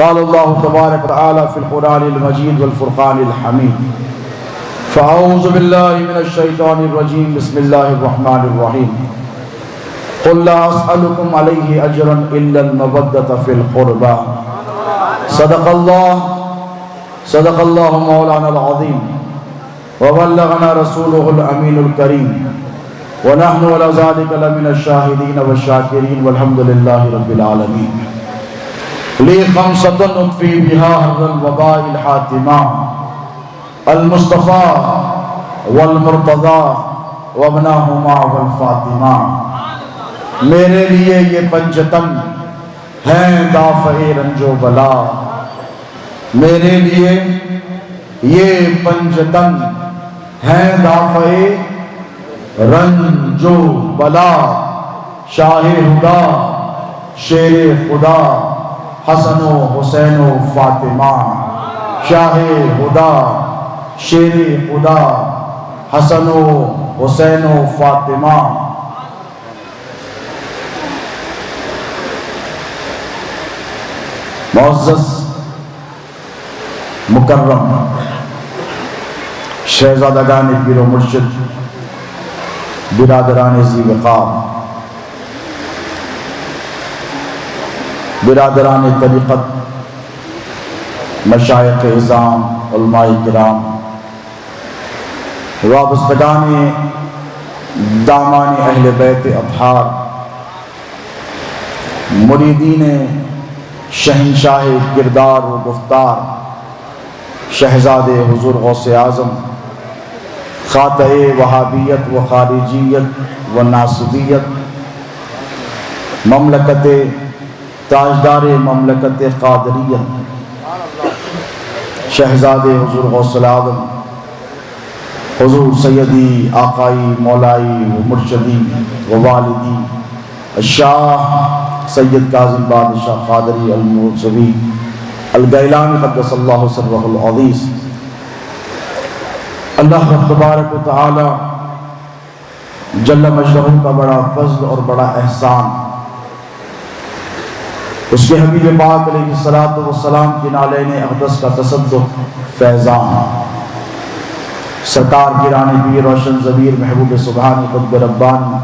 قال اللہ تبارک وتعالی فی القرآن المجید والفرقان الحمید فاعوذ باللہ من الشیطان الرجیم بسم اللہ الرحمن الرحیم قل لا اسألکم علیہ اجرا الا المودۃ فی القربى صدق اللہ مولانا العظیم وبلغنا رسولہ الامین الکریم ونحن على ذلك لمن الشاہدین والشاکرین والحمد للہ رب العالمین لی خمسۃ نطفی بها حر الوباء الحاتمہ المصطفیٰ والمرتضیٰ وابناہما والفاطمہ۔ میرے لیے یہ پنجتن ہیں دافع رنج و بلا، میرے لیے یہ پنجتن ہیں دافع رنج و بلا، شاہ ہدا شیر خدا حسن و حسین و فاطمہ، شاہ ہدا شیر خدا حسن و حسین و فاطمہ۔ معزز مکرم شہزادگان پیر و مرشد، برادران ذی وقار، برادران طریقت، مشائخ اعظام، علماء کرام، وابستگان دامان اہل بیت اطہار، مریدین شہنشاہ کردار و گفتار، شہزاد حضور غوث اعظم، خاطئ وہابیت و خارجیت و ناصبیت، مملکت تاجدار مملکت قادریت، شہزاد حضور غوث اعظم، حضور سیدی آقائی مولائی و مرشدی و والدی الشاہ سید کاظم بادشاہ قادری الموسوی الگیلانی قدس اللہ سرہ العزیز۔ اللہ تبارک و تعالی جل مجدہ کا بڑا فضل اور بڑا احسان، اس کے حبیب پاک علیہ السلام کی نالین اقدس کا تصدق فیضان، سرکار پیران پیر روشن ضمیر محبوب سبحانی قطب ربانی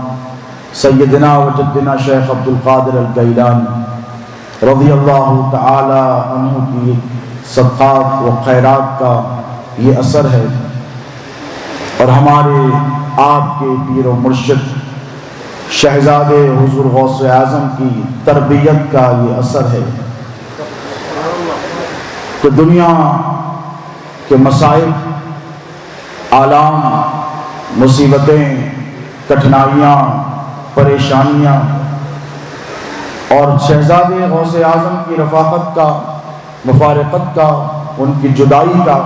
سیدنا و جدنا شیخ عبدالقادر الگیلانی رضی اللہ تعالی عنہ کی صدقات و خیرات کا یہ اثر ہے، اور ہمارے آپ کے پیر و مرشد شہزاد حضور غوث اعظم کی تربیت کا یہ اثر ہے کہ دنیا کے مسائل، آلام، مصیبتیں، کٹھنائیاں، پریشانیاں اور شہزاد غوث اعظم کی رفاقت کا، مفارقت کا، ان کی جدائی کا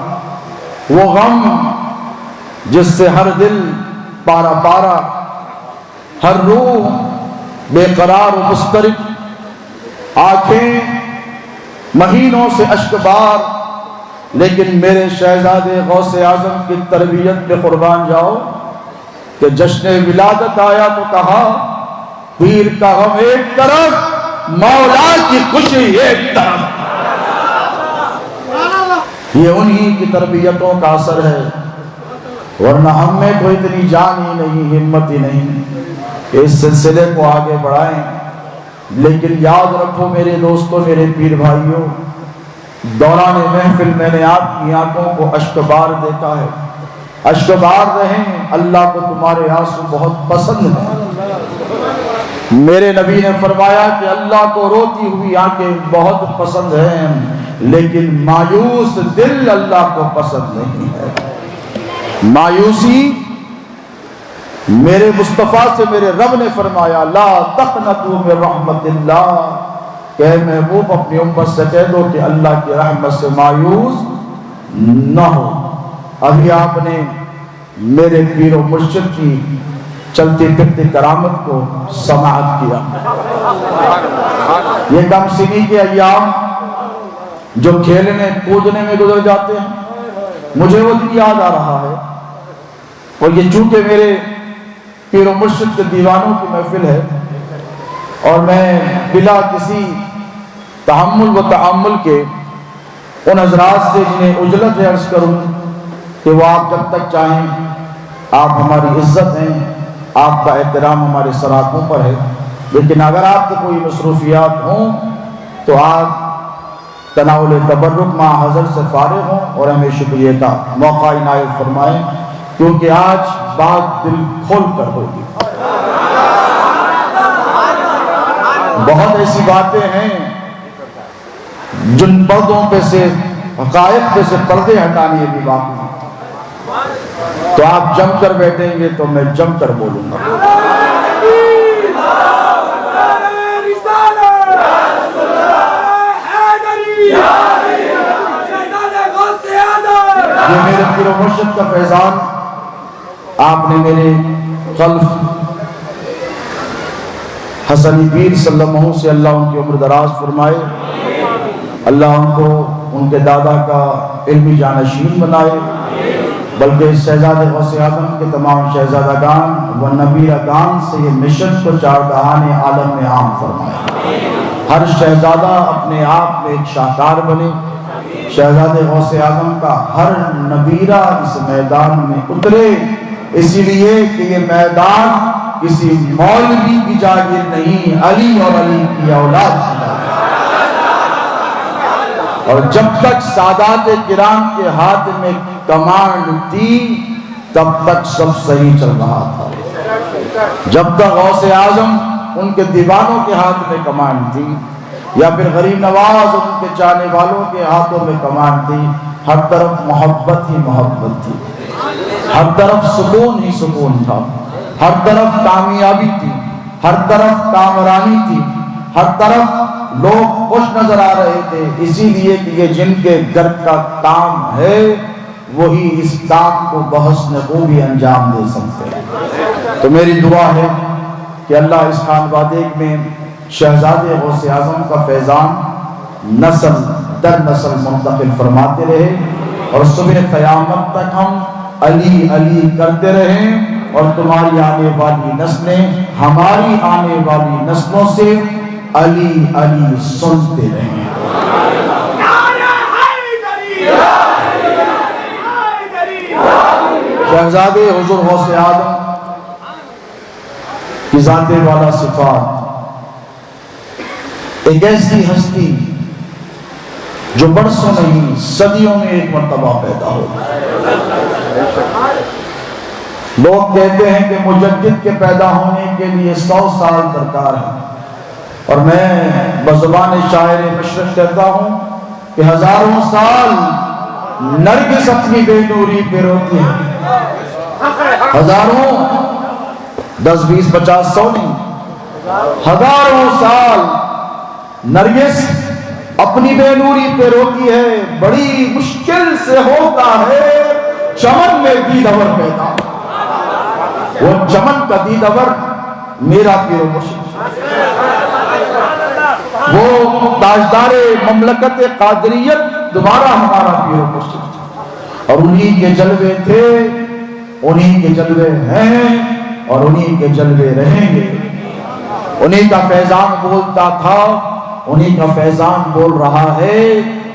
وہ غم جس سے ہر دل پارا پارا، ہر روح بے قرار و مضطرب، آنکھیں مہینوں سے اشک بار، لیکن میرے شہزاد غوث اعظم کی تربیت پہ قربان جاؤ کہ جشن ولادت آیا تو کہا پیر کا غم ایک طرف، مولا کی خوشی ایک طرف۔ یہ انہی کی تربیتوں کا اثر ہے، ورنہ ہم میں تو اتنی جان ہی نہیں، ہمت ہی نہیں کہ اس سلسلے کو آگے بڑھائیں۔ لیکن یاد رکھو میرے دوستوں، میرے پیر بھائیوں، دوران محفل میں نے آپ کی آنکھوں کو اشکبار دیکھا ہے، اشکبار رہیں، اللہ کو تمہارے آنسو بہت پسند ہیں۔ میرے نبی نے فرمایا کہ اللہ کو روتی ہوئی آنکھیں بہت پسند ہیں، لیکن مایوس دل اللہ کو پسند نہیں ہے۔ مایوسی، میرے مصطفیٰ سے میرے رب نے فرمایا لا تقنطوا من رحمت اللہ، کہ محبوب اپنی امت سے کہہ دو کہ اللہ کی رحمت سے مایوس نہ ہو۔ ابھی آپ نے میرے پیر و مرشد کی چلتی پھرتی کرامت کو سماعت کیا۔ یہ کم سنی کے ایام جو کھیلنے کودنے میں گزر جاتے ہیں، مجھے وہ دن یاد آ رہا ہے، اور یہ چونکہ میرے پیر و مرشد کے دیوانوں کی محفل ہے، اور میں بلا کسی تحمل و تعامل کے ان حضرات سے جنہیں اجلت ہے عرض کروں کہ وہ آپ جب تک چاہیں، آپ ہماری عزت ہیں، آپ کا احترام ہمارے سراخوں پر ہے، لیکن اگر آپ کو کوئی مصروفیات ہوں تو آپ تناول تبرک مع حضرت سے فارغ ہوں اور ہمیں شکریہ کا موقع عنایت فرمائیں، کیونکہ آج بات دل کھول کر ہوگی۔ بہت ایسی باتیں ہیں جن پردوں پہ سے، حقائق پہ سے پردے ہٹانے بھی باقی ہیں، تو آپ جم کر بیٹھیں گے تو میں جم کر بولوں گا۔ یہ میرے پیر و مرشد کا فیضان، آپ نے میرے خلف حسنی پیر صلی اللہ علیہ وسلم سے اللہ ان کی عمر دراز فرمائے، اللہ ان کو ان کے دادا کا علمی جانشین بنائے، بلکہ شہزادے غوث اعظم کے تمام شہزادگان و نبیرگان سے یہ مشن کو چارگاہان عالم میں عام فرمائے۔ ہر شہزادہ اپنے آپ میں ایک شاہکار بنے، شہزادے غوث اعظم کا ہر نبیرہ اس میدان میں اترے، اسی لیے کہ یہ میدان کسی مولوی کی جاگیر نہیں، علی اور علی کی اولاد کی جاگیر۔ اور جب تک سادات کرام کے ہاتھ میں کمانڈ تھی تب تک سب صحیح چل رہا تھا۔ جب تک غوث اعظم ان کے دیوانوں کے ہاتھ میں کمانڈ تھی یا پھر غریب نواز ان کے چاہنے والوں کے ہاتھوں میں کمانڈ تھی، ہر طرف محبت ہی محبت تھی، ہر طرف سکون ہی سکون تھا، ہر طرف کامیابی تھی، ہر طرف کامرانی تھی، ہر طرف لوگ خوش نظر آ رہے تھے، اسی لیے کہ یہ جن کے گھر کا کام ہے وہی اس کام کو بحسن خوبی انجام دے سکتے ہیں۔ تو میری دعا ہے کہ اللہ اس خان وادیک میں شہزادے غوث اعظم کا فیضان نسل در نسل منتقل فرماتے رہے، اور صبح قیامت تک ہم علی علی کرتے رہیں، اور تمہاری آنے والی نسلیں ہماری آنے والی نسلوں سے علی علی سنتے رہیں۔ شہزادے حضور غوث اعظم کی ذات والا صفات، ایک ایسی ہستی جو برسوں نہیں صدیوں میں ایک مرتبہ پیدا ہو۔ لوگ کہتے ہیں کہ مجدد کے پیدا ہونے کے لیے 100 سال درکار ہے، اور میں بزبان شاعر مشرق کہتا ہوں کہ ہزاروں سال نرگس اپنی بے نوری پہ روتی ہے، ہزاروں 10 20 50 100 نہیں، ہزاروں سال نرگس اپنی بے نوری پہ روتی ہے، بڑی مشکل سے ہوتا ہے چمن میں دیدور پیدا، وہ چمن کا دیدور میرا پیر و مرشد، وہ تاجدار مملکت قادریت دوبارہ ہمارا پیر و مرشد، اور انہی کے جلوے تھے، انہی کے جلوے ہیں، اور انہی کے جلوے رہیں گے۔ انہی کا فیضان بولتا تھا، انہی کا فیضان بول رہا ہے،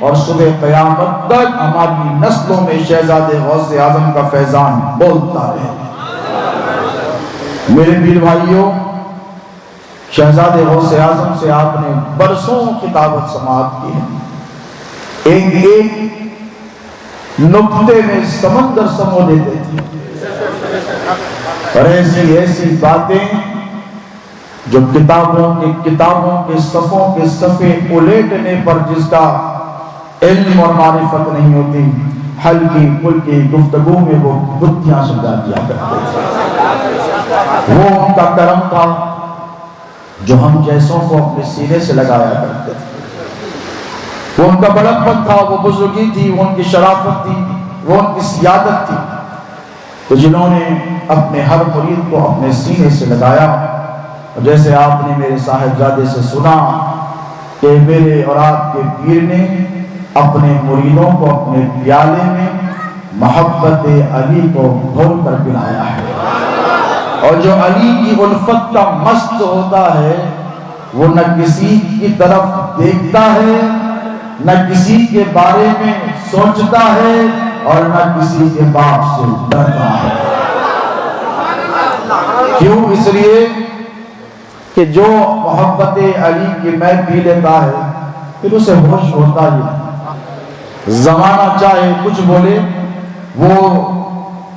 اور صبح قیامت تک ہماری نسلوں میں شہزادے غوث اعظم کا فیضان بولتا رہے۔ میرے پیر بھائیوں، شہزادے غوث اعظم سے آپ نے برسوں خطابت سماعت کی ہے، ایک ایک نقطے میں سمندر سمو لیتے تھے، اور ایسی ایسی باتیں جو کتابوں کے صفوں کے صفحے الیٹنے پر جس کا علم اور معرفت نہیں ہوتی، ہلکی پھلکی گفتگو میں وہ گتھیاں سمجھا دیا کرتے تھے۔ وہ ان کا کرم تھا جو ہم جیسوں کو اپنے سینے سے لگایا کرتے تھے، وہ ان کا بڑک پن تھا، وہ بزرگی تھی، وہ ان کی شرافت تھی، وہ ان کی سیادت تھی، تو جنہوں نے اپنے ہر مرید کو اپنے سینے سے لگایا۔ جیسے آپ نے میرے صاحبزادے سے سنا کہ میرے اور آپ کے پیر نے اپنے مریدوں کو اپنے پیالے میں محبت علی کو گھول کر پلایا ہے، اور جو علی کی الفت کا مست ہوتا ہے وہ نہ کسی کی طرف دیکھتا ہے، نہ کسی کے بارے میں سوچتا ہے، اور نہ کسی کے باپ سے ڈرتا ہے۔ کیوں؟ اس لیے کہ جو محبت علی کی میں پی لیتا ہے پھر اسے ہوش ہوتا ہی، زمانہ چاہے کچھ بولے وہ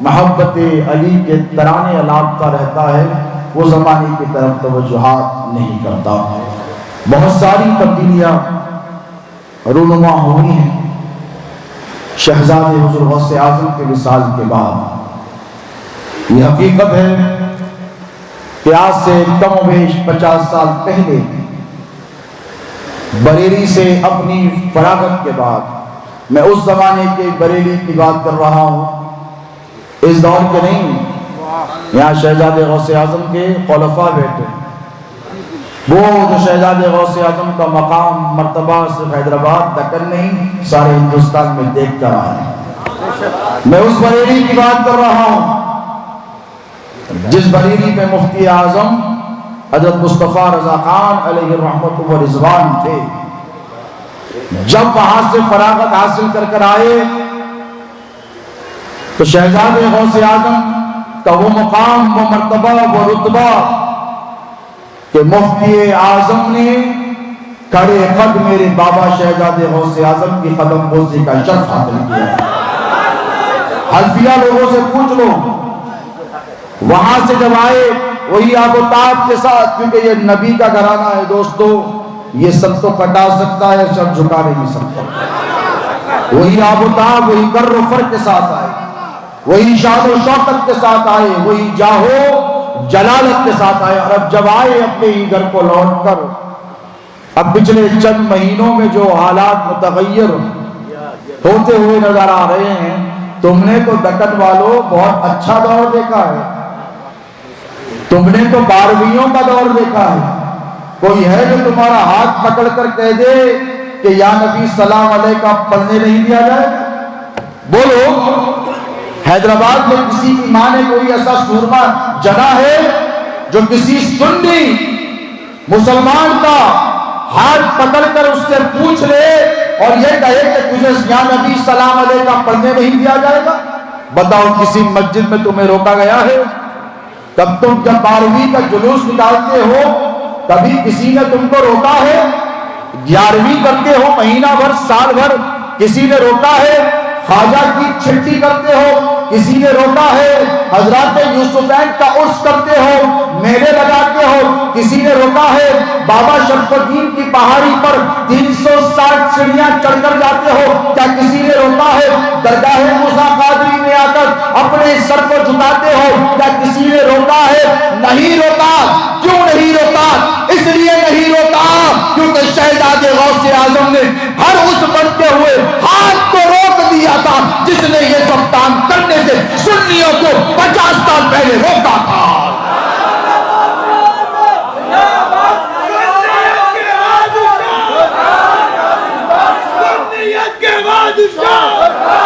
محبت علی کے ترانے الاپتا رہتا ہے، وہ زمانے کی طرف توجہات نہیں کرتا۔ بہت ساری تبدیلیاں رونما ہوئی ہیں شہزادے حضور غوث اعظم کے وصال کے بعد۔ یہ حقیقت ہے کہ آج سے کم و بیش 50 سال پہلے بریلی سے اپنی فراغت کے بعد، میں اس زمانے کے بریلی کی بات کر رہا ہوں، اس دور کے نہیں، یہاں شہزادے غوث اعظم کے خلفاء بیٹھے، وہ جو شہزادے غوث اعظم کا مقام مرتبہ صرف حیدرآباد دکن نہیں سارے ہندوستان میں دیکھ کر آئے۔ میں اس بریلی کی بات کر رہا ہوں جس بریلی میں مفتی اعظم حضرت مصطفیٰ رضا خان علیہ الرحمت و رضوان تھے۔ جب وہاں سے فراغت حاصل کر آئے تو شہزادے غوث اعظم کا وہ مقام، وہ مرتبہ، وہ رتبہ کہ مفتی اعظم نے کھڑے قد میرے بابا شہزادے غوث اعظم کی قدم بوسی کا شرف حاصل کیا۔ حلفیہ لوگوں سے پوچھ لو، وہاں سے جب آئے وہی آب و تاب کے ساتھ، کیونکہ یہ نبی کا گھرانہ ہے دوستو، یہ سب تو کٹا سکتا ہے، سب جھکا نہیں سکتا۔ وہی آب و تاب، وہی گر و فر کے ساتھ آئے، وہی شان و شوکت کے ساتھ آئے، وہی جاہو جلالت کے ساتھ آئے۔ اور اب جب آئے اپنے ہی گھر کو لوٹ کر، اب پچھلے چند مہینوں میں جو حالات متغیر ہوتے ہوئے نظر آ رہے ہیں، تم نے تو دکن والوں بہت اچھا دور دیکھا ہے، تم نے تو 12ویں کا دور دیکھا ہے۔ کوئی ہے جو تمہارا ہاتھ پکڑ کر کہہ دے کہ یا نبی سلام علیکہ پڑھنے نہیں دیا جائے؟ بولو، حیدرآباد میں کسی کی ماں نے کوئی ایسا سورما جنا ہے جو کسی سنی مسلمان کا ہاتھ پکڑ کر اس سے پوچھ لے اور یہ کہے کہ تجھے یا نبی سلام علیکہ پڑھنے نہیں دیا جائے گا؟ بتاؤ، کسی مسجد میں تمہیں روکا گیا ہے؟ تب تم جب 12ویں کا جلوس نکالتے ہو کبھی کسی نے تم کو روکا ہے؟ 11ویں کرتے ہو مہینہ بھر سال بھر کسی نے روکا ہے؟ خواجہ کی چھٹی کرتے ہو کسی نے روکا ہے؟ حضرات یوسفین کا عرس کرتے ہو، میلے لگاتے ہو، کسی نے روکا ہے؟ بابا شرف الدین کی پہاڑی پر 360 سیڑھیاں چڑھ کر جاتے ہو، کیا کسی نے روکا ہے؟ درگاہ موسیٰ قادری میں آ کر اپنے سر کو جھکاتے ہو، کیا کسی نے روکا ہے؟ نہیں روکا۔ کیوں نہیں روکا؟ اس لیے نہیں روکا کیونکہ شہزادے غوث اعظم نے ہر اس بڑھتے ہوئے ہاتھ کو روک دیا تھا جس نے یہ سب کام کرنے سے سنیوں کو 50 سال پہلے روکا تھا۔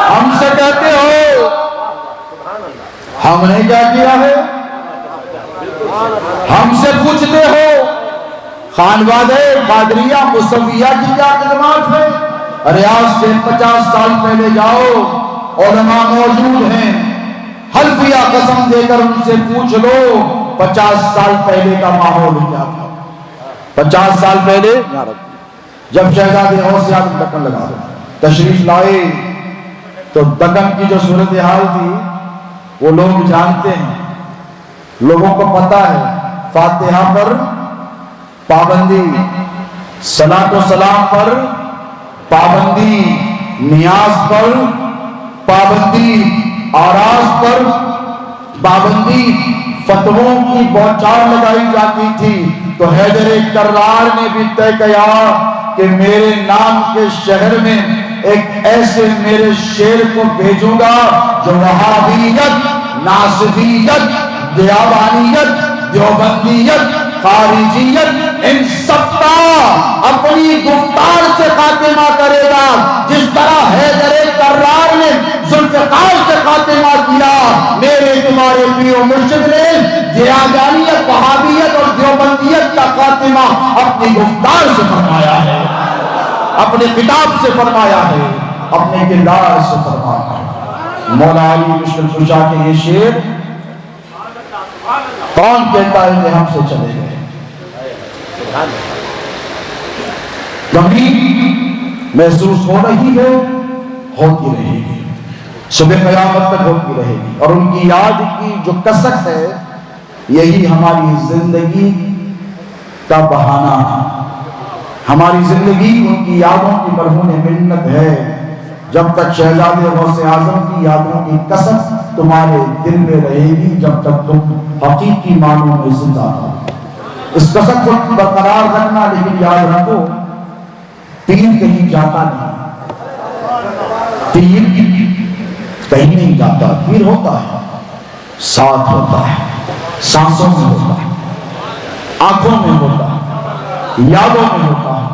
ہم سے کہتے ہو ہم نے کیا کیا ہے؟ ہم سے پوچھتے ہو خانوادہ قادریہ مصویہ کی کیا خدمات ہے؟ ریاض سے 50 سال پہلے جاؤ، علماء موجود ہیں، حلفیہ قسم دے کر ان سے پوچھ لو 50 سال پہلے کا ماحول کیا تھا۔ 50 سال پہلے جب شہزادے غوث اعظم دکن لگا تشریف لائے تو دکن کی جو صورتحال تھی وہ لوگ جانتے ہیں، لوگوں کو پتا ہے۔ فاتحہ پر پابندی، صلاۃ و سلام پر پابندی، نیاز پر پابندی، آراز پر پابندی، فتووں کی بوچھار لگائی جاتی تھی۔ تو حیدر کرار نے بھی طے کیا کہ میرے نام کے شہر میں ایک ایسے میرے شیر کو بھیجوں گا جو وہابیت، ناصبیت، دیوبانیت، دیوبندیت، خارجیت، ان سب کا اپنی گفتار سے خاتمہ کرے گا، جس طرح حیدر کرار نے ذوالفقار سے خاتمہ کیا۔ میرے تمہارے پیر و مرشد نے دیوبانیت، وہابیت اور دیوبندیت کا خاتمہ اپنی گفتار سے فرمایا ہے، اپنے کتاب سے فرمایا ہے، اپنے کردار سے فرمایا ہے۔ مولا علی مشکل کشا کے یہ شعر کون کہتا ہے کہ ہم سے چلے گئے؟ کمی محسوس ہو رہی ہے، ہوتی رہے گی، صبح قیامت تک ہوتی رہے گی، اور ان کی یاد کی جو کثرت ہے یہی ہماری زندگی کا بہانہ ہے۔ ہماری زندگی ان کی یادوں کی مرہون منت ہے۔ جب تک شہزادے غوث اعظم کی یادوں کی کثرت تمہارے دل میں رہے گی، جب تک تم حقیقی معنوں میں زندہ ہو۔ اس کثرت کو برقرار رکھنا، لیکن یاد رکھو تیر کہیں جاتا نہیں، تیر کہیں نہیں جاتا، تیر ہوتا ہے، ساتھ ہوتا ہے، سانسوں میں ہوتا ہے، آنکھوں میں ہوتا ہے، یادوں میں ہوتا ہے،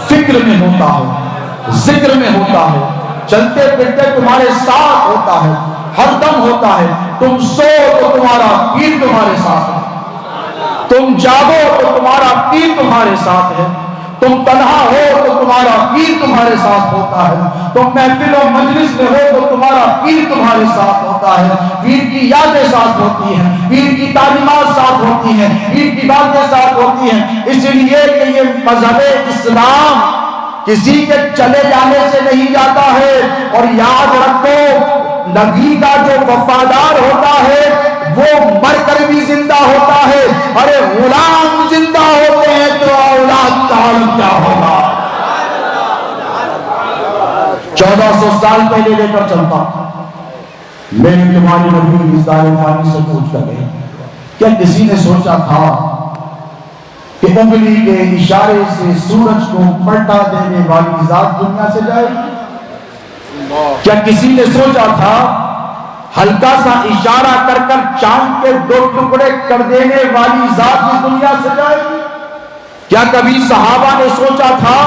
فکر میں ہوتا ہے، ذکر میں ہوتا ہے، چلتے پھرتے تمہارے ساتھ ہوتا ہے، ہر دم ہوتا ہے۔ تم سو تو تمہارا تیر تمہارے ساتھ ہے، تم جاگو تو تمہارا تیر تمہارے ساتھ ہے، تم تنہا ہو تو تمہارا پیر تمہارے ساتھ ہوتا ہے، تم محفل و مجلس میں ہو تو تمہارا پیر تمہارے ساتھ ہوتا ہے۔ پیر کی یادیں ساتھ ہوتی ہیں، پیر کی تعلیمات ساتھ ہوتی ہیں، پیر کی باتیں ساتھ ہوتی ہیں، اس لیے کہ یہ مذہب اسلام کسی کے چلے جانے سے نہیں جاتا ہے۔ اور یاد رکھو نبی کا جو وفادار ہوتا ہے وہ مر کر بھی زندہ ہوتا ہے۔ ارے غلام زندہ ہوتے ہیں تو اولاد کا حال کیا ہوگا؟ 1400 سال پہلے لے کر چلتا، میں نے تمہاری نبی اس دار فانی سے پوچھ کر گئے، کیا کسی نے سوچا تھا کہ انگلی کے اشارے سے سورج کو پلٹا دینے والی ذات دنیا سے جائے گی؟ کیا کسی نے سوچا تھا ہلکا سا اشارہ کر کر چاند کے 2 ٹکڑے کر دینے والی ذات اس دنیا سے جائے گی؟ کیا کبھی صحابہ نے سوچا تھا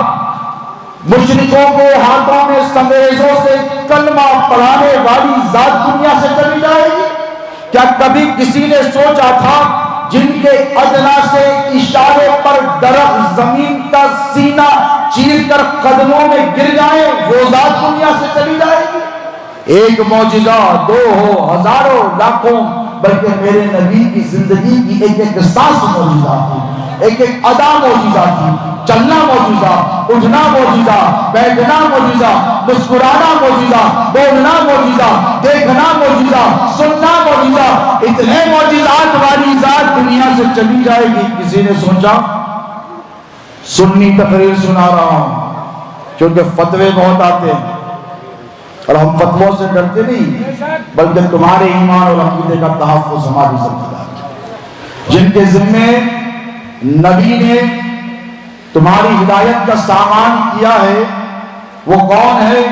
مشرکوں کے ہاتھوں میں سنگریزوں سے کلمہ پڑھانے والی ذات دنیا سے چلی جائے گی؟ کیا کبھی کسی نے سوچا تھا جن کے ادنا سے اشارے پر درخت زمین کا سینہ چیر کر قدموں میں گر جائیں وہ ذات دنیا سے چلی جائے گی؟ ایک معجزہ، 2 ہو، ہزاروں، لاکھوں، بلکہ میرے نبی کی زندگی کی ایک ایک سانس معجزہ تھی، ایک ایک ادا معجزہ تھی، چلنا معجزہ، اٹھنا معجزہ، بیٹھنا معجزہ، مسکرانا معجزہ، بولنا معجزہ، دیکھنا معجزہ، سننا معجزہ۔ اتنے معجزات والی ذات دنیا سے چلی جائے گی، کسی نے سوچا؟ سنی تقریر سنا رہا ہوں کیونکہ فتوے بہت آتے ہیں، اور ہم فتووں سے ڈرتے نہیں بلکہ تمہارے ایمان اور عقیدے کا تحفظ ہماری ذمہ داری۔ جن کے ذمے نبی نے تمہاری ہدایت کا سامان کیا ہے وہ کون ہے؟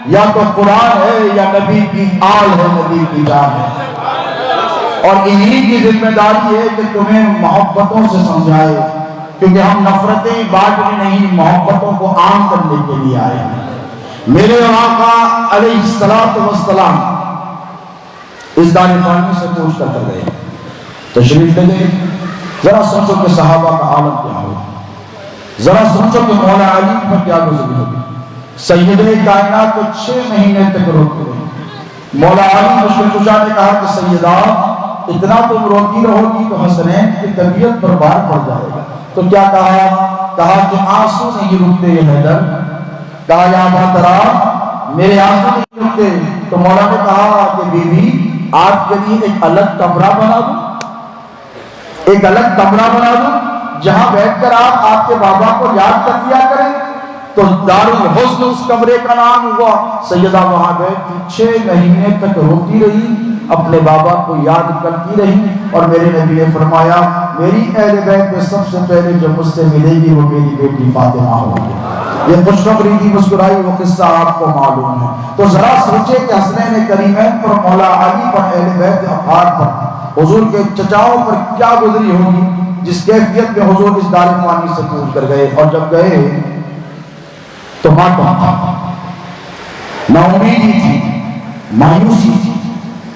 یا تو قرآن ہے یا نبی کی آل ہے، نبی کی جان ہے، اور انہی کی ذمہ داری ہے کہ تمہیں محبتوں سے سمجھائے، کیونکہ ہم نفرتیں بانٹنے نہیں، محبتوں کو عام کرنے کے لیے آئے ہیں۔ میرے آقا علیہ السلام اس دار فانی سے پوچھ کر گئے، تشریف لے گئے۔ ذرا سوچو کہ صحابہ کا عالم کیا ہو، ذرا سوچو کہ مولا علی پر کیا گزری ہوگی۔ سید کائنات کو 6 مہینے تک روکتے رہے۔ مولا علی مشکل کشا نے کہا کہ سیدہ اتنا تم روتی رہو گی تو حسنین کی طبیعت پر بار پڑ جائے گا۔ تو کیا کہا کہ آنسو نہیں رکتے یہ حیدر، کہا یا محترم میرے آنسو نہیں رکتے۔ تو مولا نے کہا کہ بی بی آپ کے لیے ایک الگ کمرہ بنا دوں، ایک الگ کمرہ بنا دوں جہاں بیٹھ کر آپ کے بابا کو یاد کر دیا کریں۔ تو دارالحزن اس کمرے کا نام ہوا۔ سیدہ وہاں بیٹھی 6 مہینے تک روتی رہی، اپنے بابا کو یاد کرتی رہی، اور میرے نبی نے فرمایا میری اہل بیت میں سب سے پہلے جو مجھ سے ملے گی وہ میری بیٹی فاطمہ ہوگی۔ یہ خوشخبری کی مسکرائی وہ قصہ آپ کو معلوم ہے۔ تو ذرا سوچے کہ حسنین کریمین پر، مولا علی پر، اہل بیت اطہار پر، حضور کے چچاؤں پر کیا گزری ہوگی جس کیفیت میں حضور اس دار فانی سے پوچھ کر گئے۔ اور جب گئے تو ماتم تھا، نا امیدی تھی، مایوسی تھی،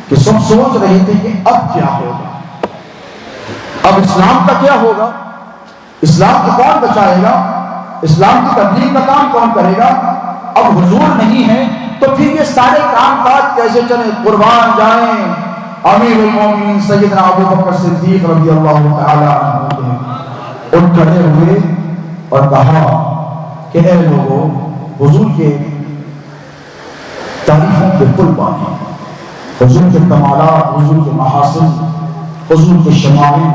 کہ سب سوچ رہے تھے کہ اب کیا ہوگا، اب اسلام کا کیا ہوگا۔ اسلام کو کون بچائے گا؟ اسلام کی تبلیغ کا کام کون کرے گا؟ اب حضور نہیں ہے تو پھر یہ سارے کام کاج کیسے چلیں؟ قربان جائیں امیر المومنین سیدنا ابو بکر صدیق رضی اللہ تعالی عنہ نے اٹھ کھڑے ہوئے اور کہا کہ اے لوگوں، حضور کے تعریفوں کے پل باندھیں، حضور کے کمالات، حضور کے محاسن، حضور کے شمائل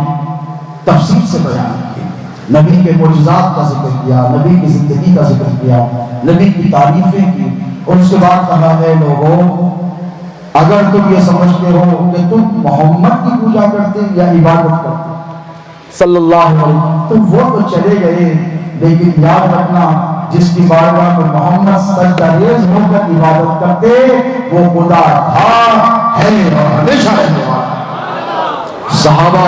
تفصیل سے بیان کیے، نبی کے معجزات کا ذکر کیا، نبی کی زندگی کا ذکر کیا، نبی کی تعریفیں کی، اور اس کے بعد کہا ہے لوگوں اگر تم یہ سمجھتے ہو کہ تم محمد کی پوجا کرتے یا عبادت کرتے صلی اللہ علیہ وسلم، تو وہ تو چلے گئے، لیکن یاد رکھنا جس کی بارگاہ میں محمد سجدہ ریز ہو کر عبادت کرتے وہ خدا تھا، ہے اور ہمیشہ رہنے والا۔ صحابہ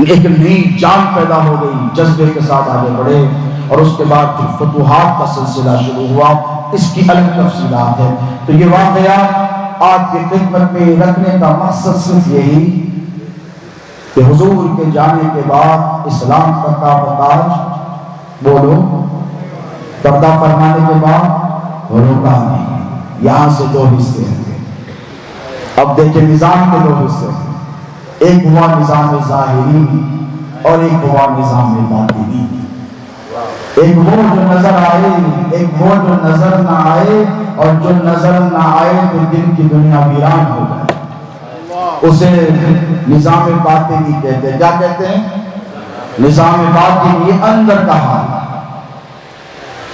ایک نئی جان پیدا ہو گئی، جذبے کے ساتھ آگے بڑھے، اور اس کے بعد پھر فتوحات کا سلسلہ شروع ہوا، اس کی الگ تفصیلات ہے۔ تو یہ واقعہ آپ کی خدمت میں رکھنے کا مقصد صرف یہی کہ حضور کے جانے کے بعد اسلام کا تاب و تاج بولو پردہ فرمانے کے بعد رکا نہیں۔ یہاں سے دو حصے ہیں، اب دیکھیں نظام کے دو حصے ہیں، ایک ہوا نظام ظاہری اور ایک ہوا نظام باطنی، ایک وہ جو نظر آئے، ایک وہ جو نظر نہ آئے، اور جو نظر نہ آئے تو دن کی دنیا ویران ہو جائے، اسے نظام باطنی کہتے ہیں۔ کیا کہتے ہیں؟ نظام باطنی، یہ اندر کا حال۔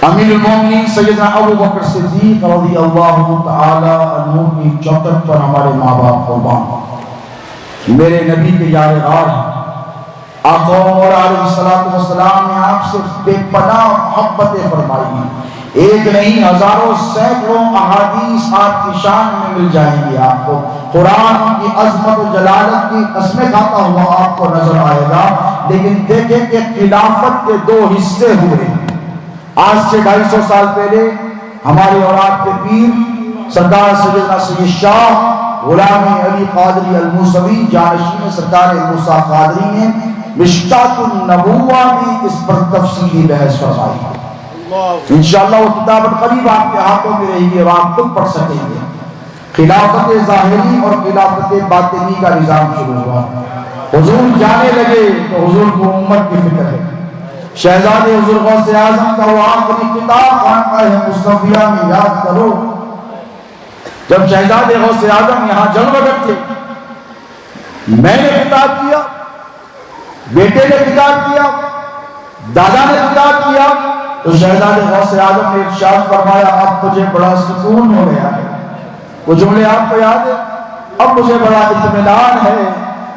امیر المومنین سیدنا ابو بکر صدیق رضی اللہ تعالی عنہ کی چوکٹ پر ہمارے ماں باپ قربان، میرے نبی کے یار غار ہیں، آقا اور علیہ السلام نے آپ سے بے پناہ محبتیں فرمائی ہیں، ایک نہیں ہزاروں سینکڑوں احادیث آپ کی شان میں مل جائیں گی، آپ کو قرآن کی عظمت و جلالت کی قسمیں کھاتا ہوا آپ کو نظر آئے گا۔ لیکن دیکھیں کہ خلافت کے دو حصے ہوئے۔ آج سے 250 سال پہلے ہمارے اولاد کے پیر سرکار سیدنا سید شاہ غلام علی قادری الموسوی جانشین سرکار موسیٰ قادری نے مشکات النبوہ میں اس پر تفصیلی بحث فرمائی۔ انشاءاللہ وہ کتاب قریب آپ کے ہاتھوں میں رہے گی اور آپ تم پڑھ سکیں گے۔ خلافت ظاہری اور خلافت باطنی کا نظام شروع ہوا، حضور جانے لگے تو حضور کو امت کی فکر ہے۔ شہزادے حضور غوث اعظم کا وہ آخری کتاب خانقاہ مصطفیہ میں یاد کرو، جب شہزادے غوث اعظم یہاں جلوگر تھے، میں نے خطاب کیا، بیٹے نے خطاب کیا، دادا نے خطاب کیا، تو شہزادے غوث اعظم نے ارشاد فرمایا اب مجھے بڑا سکون ہو گیا ہے۔ وہ جملے آپ کو یاد ہے؟ اب مجھے بڑا اطمینان ہے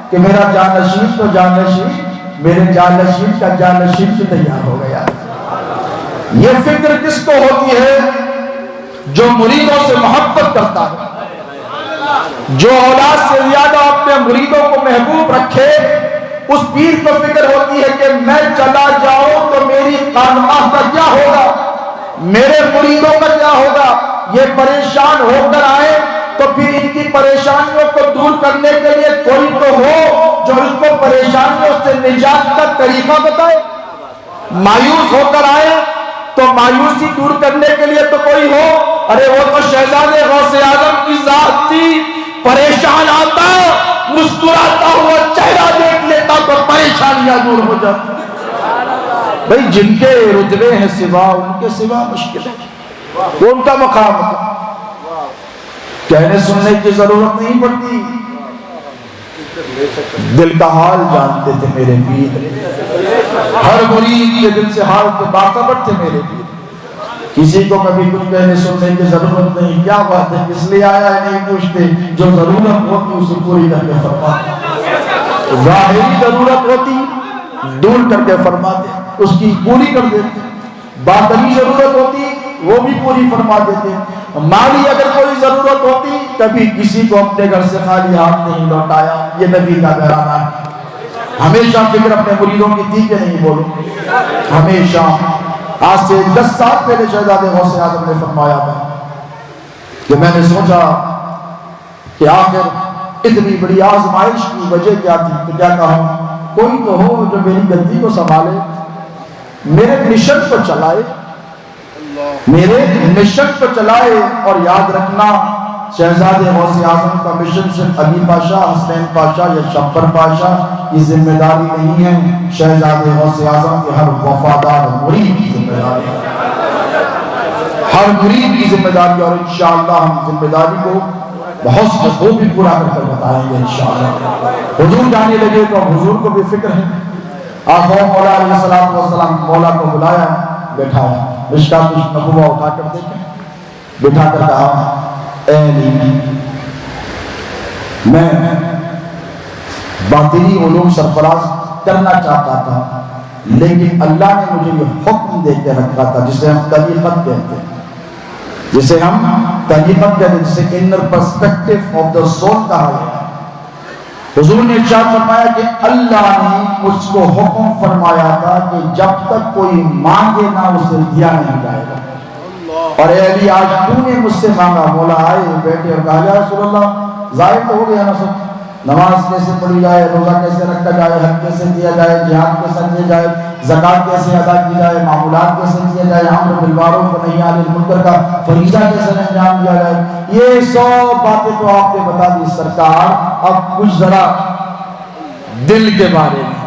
کہ میرا جانشین تو جانشین، میرے جانشین کا جانشین بھی تیار ہو گیا۔ یہ فکر کس کو ہوتی ہے؟ جو مریدوں سے محبت کرتا ہے، جو اولاد سے زیادہ اپنے مریدوں کو محبوب رکھے، اس پیر کو فکر ہوتی ہے کہ میں چلا جاؤں تو میری خانقاہ کا کیا ہوگا، میرے مریدوں کا کیا ہوگا۔ یہ پریشان ہو کر آئے تو پھر ان کی پریشانیوں کو دور کرنے کے لیے کوئی تو ہو جو اس کو پریشانیوں سے نجات کا طریقہ بتائے۔ مایوس ہو کر آئے تو مایوسی دور کرنے کے لیے تو کوئی ہو۔ ارے وہ تو شہزادے غوث اعظم کی ذات تھی، پریشان آتا مسکراتا ہوا چہرہ دیکھ لیتا تو پریشانیاں دور ہو جاتی۔ بھئی جن کے رتبے ہیں سوا، ان کے سوا مشکل ہے، وہ ان کا مقام تھا، کہنے سننے کی ضرورت نہیں پڑتی، دل کا حال جانتے تھے میرے پیر، ہر مرید کے دل سے حال کے باخبر تھے میرے پیر، کسی کو کبھی کچھ کہنے سننے کی ضرورت نہیں، کیا بات ہے کس لیے آیا ہے نہیں پوچھتے، جو ضرورت ہوتی اسے پوری کر کے فرماتے، ظاہری ضرورت ہوتی دور کر کے فرماتے، اس کی پوری کر دیتے، باطنی ضرورت ہوتی وہ بھی پوری فرما دیتے، مالی اگر کوئی ضرورت ہوتی کبھی کسی کو اپنے گھر سے خالی ہاتھ نہیں لوٹایا۔ یہ نبی کا گھرانہ ہے، ہمیشہ فکر اپنے مریدوں کی تھی کہ نہیں بولو، ہمیشہ۔ آج سے 10 سال پہلے شہزادے غوث اعظم نے فرمایا کہ میں نے سوچا کہ آخر اتنی بڑی آزمائش کی وجہ کیا تھی، تو کیا کہا کوئی تو ہو جو میری گدی کو سنبھالے، میرے مشن کو چلائے، میرے مشن کو چلائے۔ اور یاد رکھنا شہزادے غوث اعظم کا مشن صرف علی پاشا، حسین پاشا یا شبر پاشا کی ذمہ داری نہیں ہے، شہزادے غوث اعظم کے ہر وفادار مرید کی ذمہ داری ہے، ہر مرید کی ذمہ داری۔ اور انشاءاللہ ہم ذمہ داری کو بہت سے وہ بھی پورا کر بتائیں گے انشاءاللہ۔ حضور جانے لگے تو حضور کو بھی فکر ہے۔ آخر مولا علیہ السلام مولا کو بلایا، بیٹھایا، مشکات نبوہ اٹھا کر دیکھیں، بٹھا کر کہا اے علی، میں باطنی علوم سرفراز کرنا چاہتا تھا، لیکن اللہ نے مجھے یہ حکم دے کے رکھا تھا جسے ہم طریقت کہتے ہیں، جسے ہم طریقت کہتے ہیں، جسے inner perspective of the civil کہا گیا ہے۔ حضور نے ارشاد فرمایا کہ اللہ نے مجھ کو حکم فرمایا تھا کہ جب تک کوئی مانگے نہ اسے دیا نہیں جائے گا۔ اور اے علی، آج تو نے مجھ سے مانگا، مولا آئے بیٹھے اور کہا یا رسول اللہ ظاہر تو ہو گیا نا سب، نماز کیسے پڑھی جائے، روزہ کیسے رکھا جائے، حج کیسے دیا جائے، جہاد کیسے کیا جائے، زکوٰۃ کیسے ادا کی جائے، معمولات کیسے کیا جائے، امر بالمعروف و نہی عن المنکر کا فریضہ کیسے انجام دیا جائے، یہ سب باتیں تو آپ نے بتا دی سرکار۔ اب کچھ ذرا دل کے بارے میں،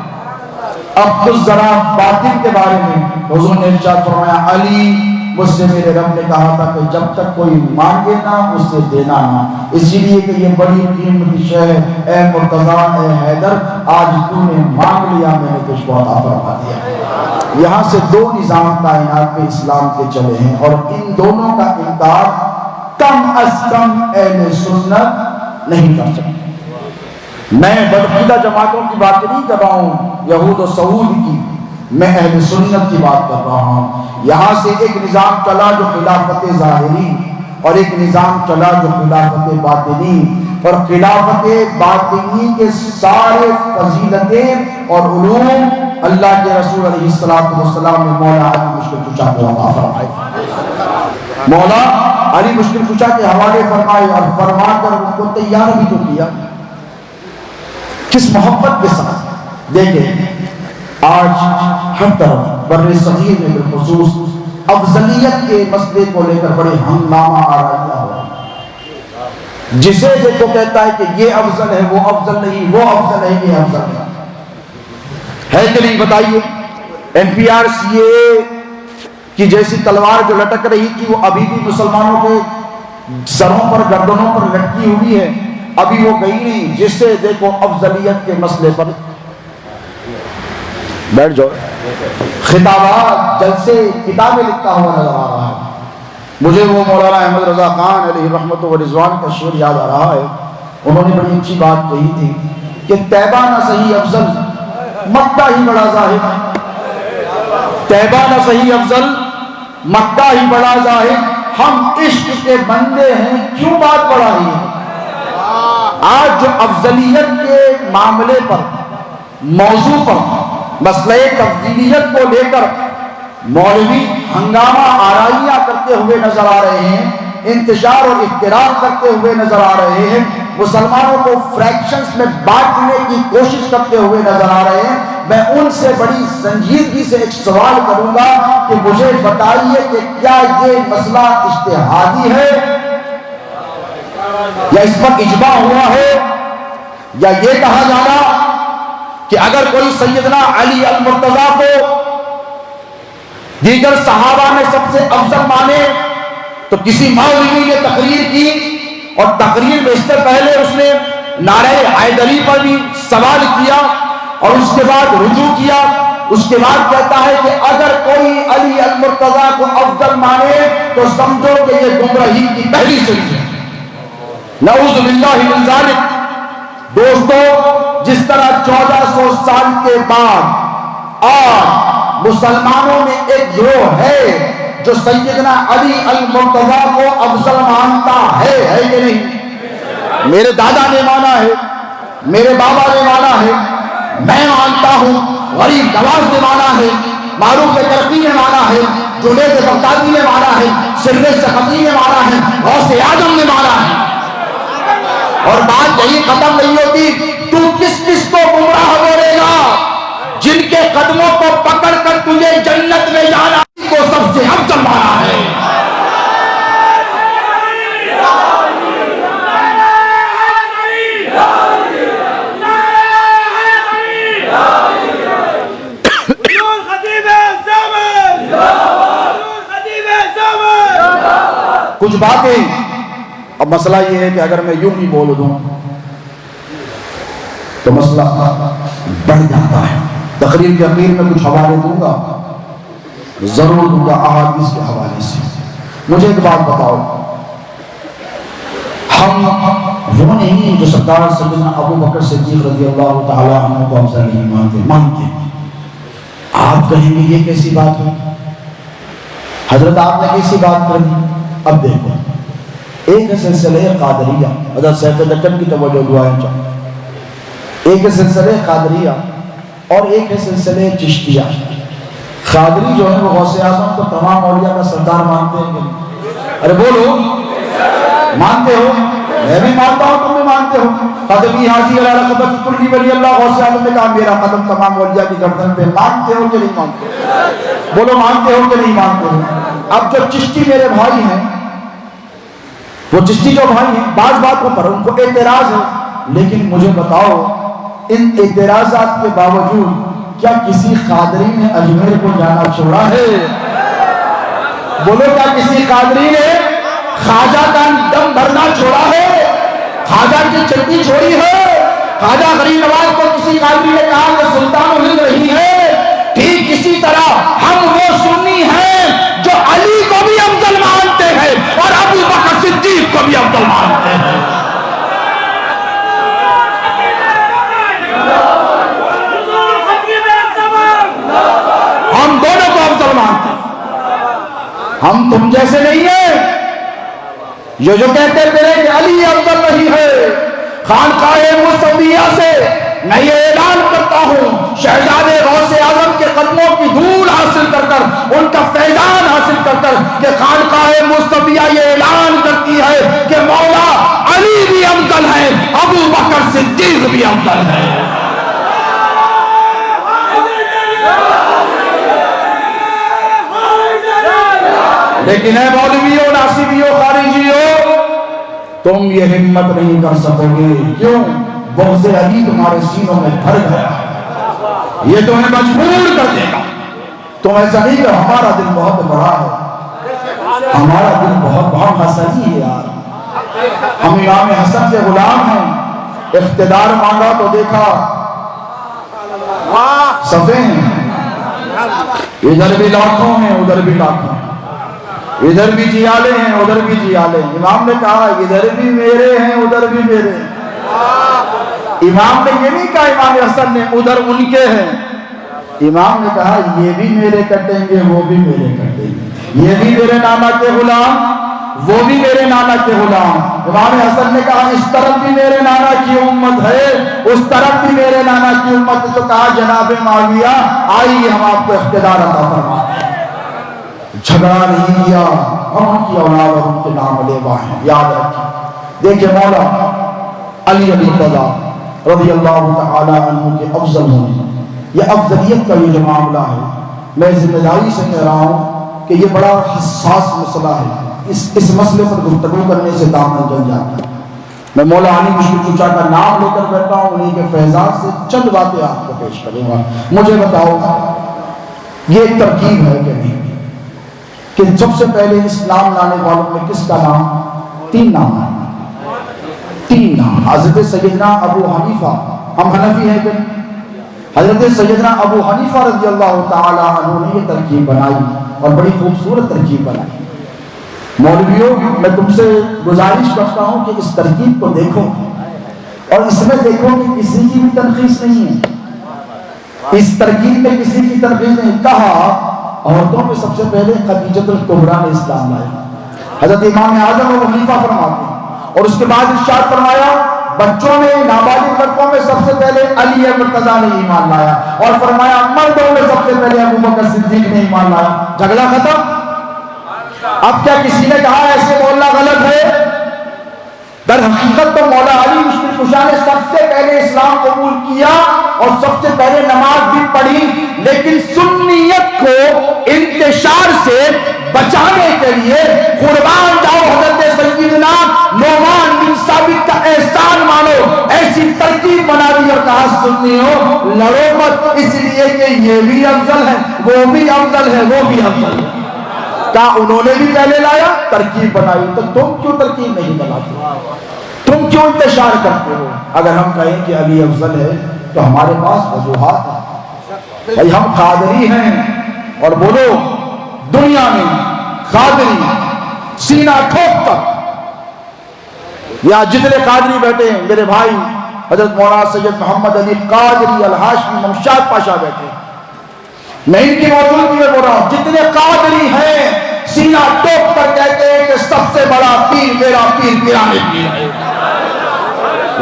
اب کچھ ذرا باطن کے بارے میں۔ حضور نے ارشاد فرمایا علی، مجھ سے میرے رب نے کہا تھا کہ جب تک کوئی مانگے نہ اسے دینا نہ، اسی لیے کہ یہ بڑی قیمتی شے ہے۔ اے مرتضیٰ، اے حیدر، آج تو نے مانگ لیا، میں نے تجھ کو عطا فرما دیا۔ یہاں سے دو نظام کائنات میں اسلام کے چلے ہیں، اور ان دونوں کا انکار کم از کم اہل سنت نہیں کر سکتے۔ میں بدعقیدہ جماعتوں کی بات نہیں کر رہا ہوں، یہود و سعود کی، میں اہل سنت کی بات کر رہا ہوں۔ یہاں سے ایک نظام چلا جو خلافت ظاہری، اور ایک نظام چلا جو خلافت باطنی، اور خلافت باطنی کے سارے فضیلتیں اور علوم اللہ کے رسول علیہ السلام نے مولا علی مشکل کشا کو عطا فرمائے، مولا علی مشکل کشا کے حوالے فرمائے، اور فرما کر ان کو تیار بھی تو کیا، کس محبت کے ساتھ۔ دیکھیں آج ہر طرف بر صغیر میں بالخصوص افضلیت کے مسئلے کو لے کر بڑے ہنگامہ آرائیاں ہو رہا ہے، جسے دیکھو کہتا ہے کہ یہ افضل ہے، وہ افضل نہیں، وہ افضل ہے، یہ افضل ہے کہ نہیں؟ بتائیے، این پی آر سی اے کی جیسی تلوار جو لٹک رہی تھی وہ ابھی بھی مسلمانوں کے سروں پر، گردنوں پر لٹکی ہوئی ہے، ابھی وہ گئی نہیں۔ جس سے دیکھو افضلیت کے مسئلے پر بیٹھ جاؤ، خطابات، جلسے، کتابیں لکھتا ہوا نظر آ رہا ہے۔ مجھے وہ مولانا احمد رضا خان علیہ رحمت و رضوان کا شعر یاد آ رہا ہے، انہوں نے بڑی اچھی بات کہی تھی کہ طیبہ نہ صحیح افضل، مکہ ہی بڑا زاہد، طیبہ نہ صحیح افضل، مکہ ہی بڑا زاہد، ہم عشق کے بندے ہیں کیوں بات بڑھائی ہے۔ آج جو افضلیت کے معاملے پر، موضوع پر، مسئلہ تفضیلیت کو لے کر مولوی ہنگامہ آرائیاں کرتے ہوئے نظر آ رہے ہیں، انتشار اور اختراع کرتے ہوئے نظر آ رہے ہیں، مسلمانوں کو فریکشنز میں بانٹنے کی کوشش کرتے ہوئے نظر آ رہے ہیں، میں ان سے بڑی سنجیدگی سے ایک سوال کروں گا کہ مجھے بتائیے کہ کیا یہ مسئلہ اجتہادی ہے یا اس پر اجماع ہوا ہے، یا یہ کہا جانا کہ اگر کوئی سیدنا علی المرتضیٰ کو دیگر صحابہ میں سب سے افضل مانے تو کسی مولوی نے تقریر کی، اور تقریر میں اس سے پہلے اس نے نعرہ حیدری پر بھی سوال کیا، اور اس کے بعد رجوع کیا، اس کے بعد کہتا ہے کہ اگر کوئی علی المرتضیٰ کو افضل مانے تو سمجھو کہ یہ گمراہی کی پہلی سیڑھی ہے۔ نعوذ باللہ من ذالک۔ دوستو، جس طرح 1400 سال کے بعد آج مسلمانوں میں ایک گروہ ہے جو سیدنا علی المرتضیٰ کو افضل مانتا ہے کہ نہیں؟ میرے دادا نے مانا ہے، میرے بابا نے مانا ہے، میں مانتا ہوں، غریب نواز نے مانا ہے، معروف ترقی نے مانا ہے، جنید بغدادی نے مانا ہے، سر سختی نے مانا ہے، غوث اعظم نے مانا ہے۔ اور بات یہی ختم نہیں ہوتی، تو کس کس کو گمراہ بولے گا؟ قدموں کو پکڑ کر تجھے جنت میں جانا کو سب سے افضل مانا ہے۔ کچھ باتیں، اب مسئلہ یہ ہے کہ اگر میں یوں ہی بول دوں تو مسئلہ بڑھ جاتا ہے۔ تقریر کے اخیر میں کچھ حوالے دوں گا، ضرور دوں گا احادیث کے حوالے سے۔ مجھے ایک بات بتاؤ، ہم وہ نہیں جو سرکار سیدنا ابو بکر صدیق رضی اللہ تعالیٰ عنہ کو افضل نہیں مانتے۔ آپ کہیں گے یہ کیسی بات ہے حضرت، آپ نے کیسی بات کری؟ اب دیکھو، ایک ہے سلسلہ قادریہ، حضرت سیف دکن کی توجہ دعائیں چاہوں، ایک ہے سلسلہ قادریہ اور ایک ہے سلسلہ چشتیہ۔ قادری جو ہے وہ غوث اعظم کو تمام اولیاء کا سردار مانتے ہیں کہ ارے بولو مانتے ہو؟ میں بھی مانتا ہوں، تم بھی مانتے ہو۔ قدمی حاضی علی رقبت کل ولی اللہ، غوث اعظم نے کہا میرا قدم تمام اولیاء کی گردن پہ، مانتے ہو کہ نہیں مانتے؟ بولو مانتے ہو کہ نہیں مانتے ہو؟ اب جو چشتی میرے بھائی ہیں، وہ چشتی جو بھائی ہیں، بعض باتوں پر ان کو اعتراض ہے، لیکن مجھے بتاؤ ان اعتراضات کے باوجود کیا کسی قادری نے اجمیر کو جانا چھوڑا ہے؟ بولو کیا کسی قادری نے خواجہ کا دم بھرنا چھوڑا ہے؟ خواجہ کی چٹنی چھوڑی ہے؟ خواجہ غریب نواز کو کسی قادری نے کہا کہ سلطان ہند رہی ہے؟ ٹھیک اسی طرح ہم وہ سنی ہیں جو علی کو بھی افضل مانتے ہیں اور ابو بکر صدیق کو بھی افضل مانتے ہیں۔ ہم دونوں کو افضل مانتے ہیں، ہم تم جیسے نہیں ہیں جو کہتے پھرے کہ علی افضل نہیں ہے۔ خانقاہ مصطفیہ سے میں یہ اعلان کرتا ہوں، شہزادے غوث اعظم کے قدموں کی دھول حاصل کر کر، ان کا فیضان حاصل کر کر، کہ خانقاہ مصطفیہ یہ اعلان کرتی ہے کہ مولا علی بھی افضل ہے، ابو بکر صدیق بھی افضل ہے۔ لیکن اے مولویوں، ناصبیوں، خارجیوں، تم یہ ہمت نہیں کر سکو گے۔ کیوں؟ بغض علی تمہارے سینوں میں بھر گیا ہے، یہ تمہیں مجبور کر دے گا۔ تم ایسا نہیں کہ ہمارا دل بہت بڑا ہے، ہمارا دل بہت بہت حسنی ہے یار، ہم امام حسن کے غلام ہیں۔ اقتدار مانگا تو دیکھا صفے ہیں، ادھر بھی لاکھوں ہیں ادھر بھی لاکھوں ہیں، ادھر بھی جیالے ہیں ادھر بھی جیالے ہیں۔ امام نے کہا ادھر بھی میرے ہیں ادھر بھی میرے ہیں۔ امام نے یہ نہیں کہا امام حسن نے ادھر ان کے ہیں، امام نے کہا یہ بھی میرے کٹیں گے وہ بھی میرے کٹیں گے، یہ بھی میرے نانا کے غلام وہ بھی میرے نانا کے غلام۔ امام حسن نے کہا اس طرف بھی میرے نانا کی امت ہے اس طرف بھی میرے نانا کی امت ہے، تو کہا جناب معاویہ آئیے ہم آپ کو اقتدار عطا فرماتے ہیں۔ جھگڑا نہیں کیا، ہم ان کی اولاد اور ان کے نام لیوا ہیں، یاد رکھیں۔ دیکھیں مولا علی مرتضیٰ رضی اللہ تعالی عنہ کے افضل ہونے، یہ افضلیت کا یہ جو معاملہ ہے، میں ذمہ داری سے کہہ رہا ہوں کہ یہ بڑا حساس مسئلہ ہے، اس مسئلے پر گفتگو کرنے سے دامن جل جاتا ہے۔ میں مولا علی مشکل چچا کا نام لے کر بیٹھا ہوں، انہیں کے فیضان سے چند باتیں آپ کو پیش کروں گا۔ مجھے بتاؤ یہ ایک ترکیب ہے کہ نہیں کہ سب سے پہلے اسلام لانے والوں میں کس کا نام؟ تین نام ہے، تین نام۔ حضرت سیدنا ابو حنیفہ، ہم حنفی ہیں کہ حضرت سیدنا ابو حنیفہ رضی اللہ تعالی عنہ نے یہ ترکیب بنائی اور بڑی خوبصورت ترکیب بنائی۔ مولویوں میں تم سے گزارش کرتا ہوں کہ اس ترکیب کو دیکھو اور اس میں دیکھو کہ کسی کی بھی تنقیص نہیں ہے، اس ترکیب میں کسی کی تنقیص نہیں۔ کہا عورتوں میں سب سے پہلے خدیجۃ الکبریٰ نے اسلام لایا، حضرت امام اعظم ابو حنیفہ فرماتے ہیں، اور اس کے بعد ارشاد فرمایا بچوں میں نابالغ لڑکوں میں سب سے پہلے علی مرتضیٰ نے ایمان لایا، اور فرمایا مردوں میں سب سے پہلے ابو بکر صدیق نے ایمان لایا۔ جھگڑا ختم۔ اب کیا کسی نے کہا ایسے بولنا غلط ہے؟ در حقیقت تو مولا علی مشکل کشا نے سب سے پہلے اسلام قبول کیا اور سب سے پہلے نماز بھی پڑھی، لیکن سنیت کو انتشار سے بچانے کے لیے قربان جاؤ حضرت سیدنا نعمان بن ثابت کا احسان مانو، ایسی ترکیب بنا دی اور کہا سنیوں لڑو مت، اس لیے کہ یہ بھی افضل ہے، وہ بھی افضل ہے، وہ بھی افضل ہے۔ کہا انہوں نے بھی پہلے لایا، ترکیب بنائی، تو تم کیوں ترکیب نہیں بناتے؟ تم کیوں انتشار کرتے ہو؟ اگر ہم کہیں کہ علی افضل ہے تو ہمارے پاس وجوہات ہیں، بھائی ہم قادری ہیں، اور بولو دنیا میں قادری سینہ ٹھوک کر، یا جتنے قادری بیٹھے ہیں میرے بھائی حضرت مولانا سید محمد علی قادری الہاشمی ممشاد پاشا بیٹھے ہیں، میں ان کی موجودگی میں بول رہا ہوں، جتنے قادری ہیں سینہ ٹوک کر کہتے ہیں کہ سب سے بڑا پیر میرا پیر پیرانے پیر ہے،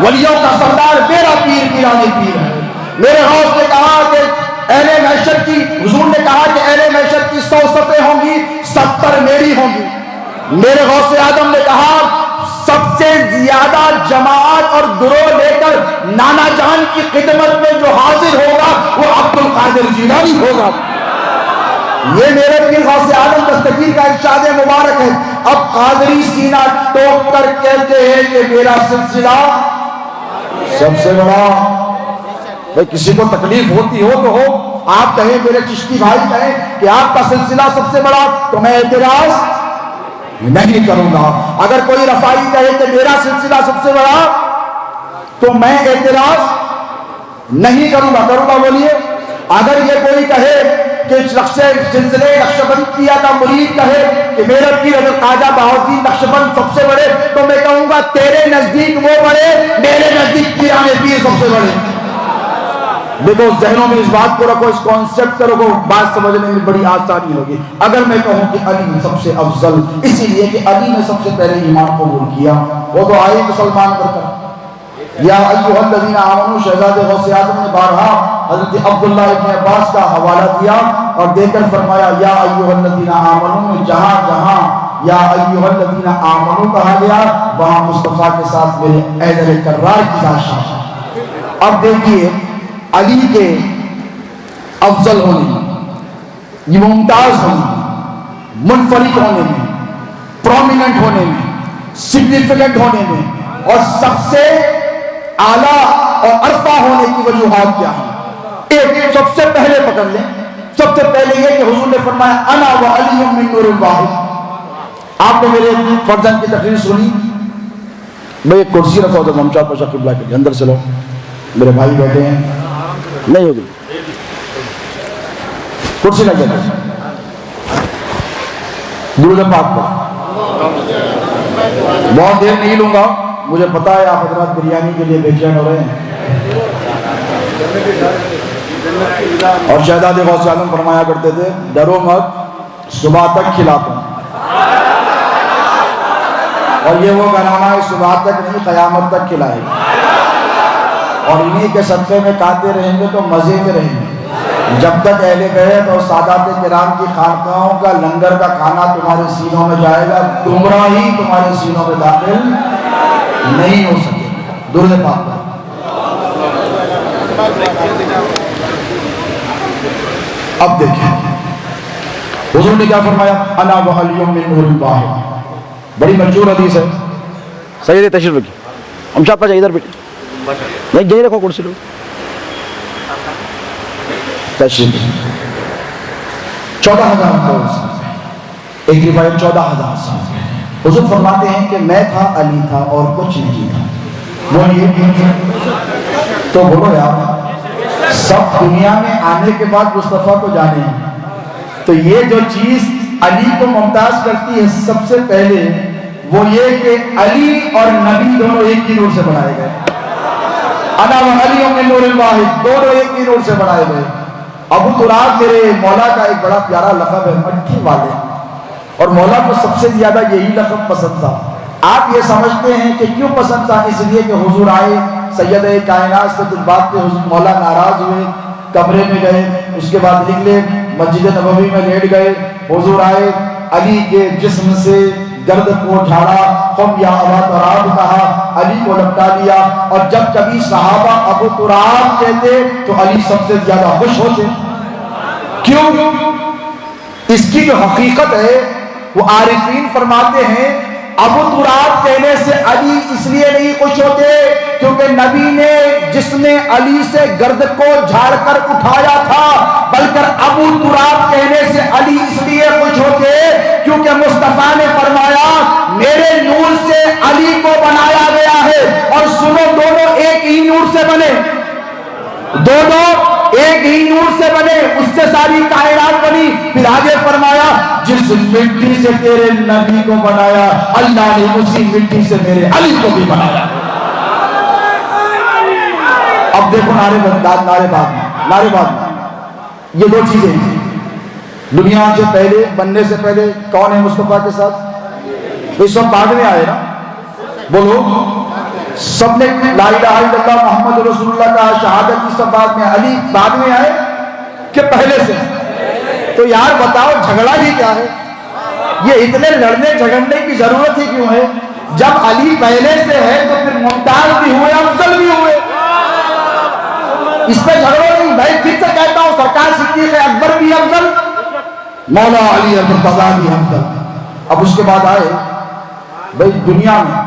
ولیوں کا سردار میرا پیر پیرانے پیر ہے۔ میرے غوث نے کہا کہ اہل محشر کی، حضور نے کہا کہ اہل محشر کی 100 صفیں ہوں گی، 70 میری ہوں گی۔ میرے غوث اعظم نے کہا سب سے زیادہ جماعت اور گروہ لے کر نانا جان کی خدمت میں جو حاضر ہوگا وہ عبد القادر جیلانی ہوگا۔ یہ میرے پیر غوث اعظم دستگیر کا ارشاد مبارک ہے۔ اب قادری سینہ ٹوک کر کہتے ہیں کہ میرا سلسلہ سب سے بڑا، بھئی کسی کو تکلیف ہوتی ہو تو ہو، آپ کہیں میرے چشتی بھائی کہیں کہ آپ کا سلسلہ سب سے بڑا، تو میں اعتراض نہیں کروں گا۔ اگر کوئی رفائی کہے کہ میرا سلسلہ سب سے بڑا، تو میں اعتراض نہیں کروں گا بولیے۔ اگر یہ کوئی کہے کہ سلسلے نقشبندیہ کا مرید کہے کہ میرا پیر حضرت خواجہ بہاؤالدین نقشبند سب سے بڑے، تو میں کہوں گا تیرے نزدیک وہ بڑے، میرے نزدیک پیرانے پیر سب سے بڑے۔ دیکھو ذہنوں میں اس بات کو رکھو، اس کانسیپٹ کو رکھو، بات سمجھنے میں بڑی آسانی ہوگی۔ اگر میں کہوں کہ علی سب سے افضل، اسی لیے کہ علی نے سب سے پہلے ایمان قبول کیا، وہ تو آئے مسلمان بن کر۔ یا ایھا الذین آمنوا، شہزاد غوث اعظم نے بارہا حضرت عبداللہ ابن عباس کا حوالہ دیا اور دے کر فرمایا یا ایھا الذین آمنوا میں جہاں جہاں یا ایھا الذین آمنوا کہا گیا وہاں مصطفیٰ کے ساتھ میرے حیدر کرار کی ذات شامل ہے۔ اب دیکھیے علی کے افضل ہونے میں، یہ ممتاز ہونے میں، منفرد ہونے میں، پرومیننٹ ہونے میں، سگنیفیکنٹ ہونے میں، اور سب سے اعلیٰ اور عرفہ ہونے کی وجوہات کیا ہیں؟ ایک سب سے پہلے پکڑ لیں، سب سے پہلے یہ کہ حضور نے فرمایا انا و علی من نور واحد۔ آپ نے میرے فرزند کی تقریر سنی، میں ایک کرسی رکھا ہوتا ممشاد پاشا قبلہ کے لیے، اندر سے لو میرے بھائی بیٹھے ہیں، نہیں ہوگی کرسی لگے گا، درود پاک پر بہت دیر نہیں لوں گا، مجھے پتا ہے آپ حضرات بریانی کے لیے بے چین ہو رہے ہیں۔ اور شہزاد غوث اعظم فرمایا کرتے تھے ڈرو مت صبح تک کھلاتا ہوں، اور یہ وہ گھرانہ ہے صبح تک نہیں قیامت تک کھلائے گا، اور انہی کے صدقے میں کھاتے رہیں گے تو مزے میں رہیں گے جب تک اہل بیت اور سادات کرام کی خانقاہوں کا لنگر کا کھانا تمہارے سینوں میں جائے گا، گمراہی تمہارے سینوں میں داخل نہیں ہو سکے۔ درود پاک پر اب دیکھیں حضور نے کیا فرمایا انا و علی من نور واحد، بڑی مشہور حدیث ہے۔ سید تشریف رکھیے، ہم شاپ پر ادھر بیٹھے، نہیں یہیں رکھو کرسی لو، تشریف 14,000 سال، ایک روایت 14,000 سال۔ حضور فرماتے ہیں کہ میں تھا، علی تھا اور کچھ نہیں تھا۔ بولیے تو بولو یار، سب دنیا میں آنے کے بعد مصطفیٰ کو جانے ہیں، تو یہ جو چیز علی کو ممتاز کرتی ہے سب سے پہلے وہ یہ کہ علی اور نبی دونوں ایک ہی نور سے بنائے گئے، انا و علی من نور واحد، دونوں ایک ہی نور سے بنائے گئے۔ ابو تراب میرے مولا کا ایک بڑا پیارا لقب ہے، مٹھی والے، اور مولا کو سب سے زیادہ یہی لقب پسند تھا۔ آپ یہ سمجھتے ہیں کہ کیوں پسند تھا؟ اس لیے کہ حضور آئے، سید کائنات سے کچھ بات پہ مولا ناراض ہوئے، کمرے میں گئے، اس کے بعد نکلے مسجد نبوی میں لیٹ گئے، حضور آئے، علی کے جسم سے گرد کو جھاڑا، قم یا ابا تراب کہا، علی کو لپٹا لیا، اور جب کبھی صحابہ ابو تراب کہتے تو علی سب سے زیادہ خوش ہوتے. کیوں؟ اس کی جو حقیقت ہے وہ عارفین فرماتے ہیں ابو تراب کہنے سے علی اس لیے نہیں خوش ہوتے کیونکہ نبی نے جس نے علی سے گرد کو جھاڑ کر اٹھایا تھا، بلکہ ابو تراب کہنے سے علی اس لیے خوش ہوتے کیونکہ مصطفیٰ نے فرمایا میرے نور سے علی کو بنایا گیا ہے. اور سنو، دونوں ایک ہی نور سے بنے، دونوں ایک ہی نور سے بنے، اس سے ساری کائنات بنی. پھر آگے فرمایا جس مٹی سے تیرے نبی کو بنایا اللہ نے اسی مٹی سے میرے علی کو بھی بنایا. اب دیکھو نعرے بات یہ دو چیزیں ہیں. دنیا سے پہلے بننے سے پہلے کون ہے مصطفیٰ کے ساتھ؟ یہ سب بعد میں آئے نا. بولو، سب نے لا الہ الا اللہ محمد رسول اللہ کا شہادت کی سب بعد میں، علی بعد میں آئے کہ پہلے سے؟ تو یار بتاؤ جھگڑا ہی کیا ہے؟ یہ اتنے لڑنے جھگڑنے کی ضرورت ہی کیوں ہے؟ جب علی پہلے سے ہے تو پھر ممتاز بھی ہوئے، افضل بھی ہوئے، اس پہ جھگڑو نہیں. بھائی پھر سے کہتا ہوں سرکار صدیق اکبر بھی افضل، مولا علی مرتضیٰ بھی افضل. اب اس کے بعد آئے بھائی دنیا میں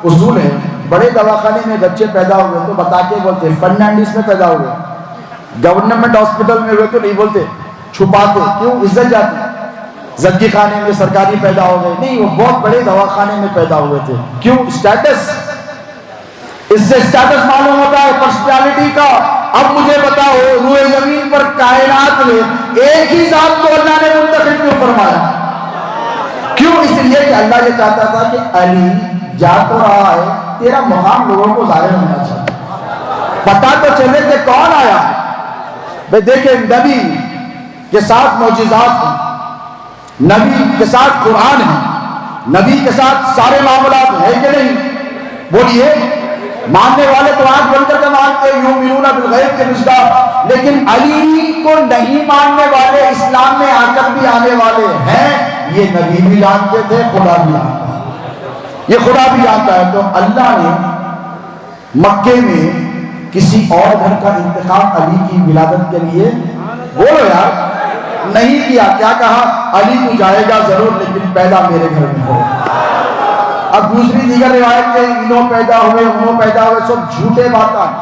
اصول ہے، بڑے دواخانے میں بچے پیدا ہوئے تو بتا کے بولتے فرنانڈیز میں پیدا ہوئے، گورنمنٹ ہاسپٹل میں ہوئے تو نہیں بولتے، چھپاتے. کیوں؟ عزت جاتی. زکی خانے میں سرکاری پیدا ہو گئے، نہیں، وہ بہت بڑے دواخانے میں پیدا ہوئے تھے. کیوں؟ اسٹیٹس. اس سے اسٹیٹس معلوم ہوتا ہے پرسنالٹی کا. اب مجھے بتاؤ روئے زمین پر کائنات میں ایک ہی ذات کو اللہ نے منتخب کیوں فرمایا؟ کیوں؟ اس لیے کہ اللہ یہ چاہتا تھا کہ علی جا تو رہا ہے، تیرا مقام لوگوں کو ظاہر ہونا چاہیے، پتا تو چلے کہ کون آیا. بھئی دیکھیں نبی کے ساتھ معجزات ہیں، نبی کے ساتھ قرآن ہے، نبی کے ساتھ سارے معاملات ہیں کہ نہیں؟ بولیے. ماننے والے تو آنکھ بن کر کے مانتے ہیں یؤمنون بالغیب کے مصداق، لیکن علی کو نہیں ماننے والے اسلام میں آ کر بھی آنے والے ہیں. یہ نبی بھی جانتے تھے، خدا بھی جانتا ہے، یہ خدا بھی جانتا ہے. تو اللہ نے مکے میں کسی اور گھر کا انتخاب علی کی ولادت کے لیے بولو یار نہیں کیا. کیا کہا؟ علی تو جائے گا ضرور لیکن پیدا میرے گھر میں ہو. اب دوسری دیگر روایت کے انہوں پیدا ہوئے انہوں پیدا ہوئے، سب جھوٹے باتیں.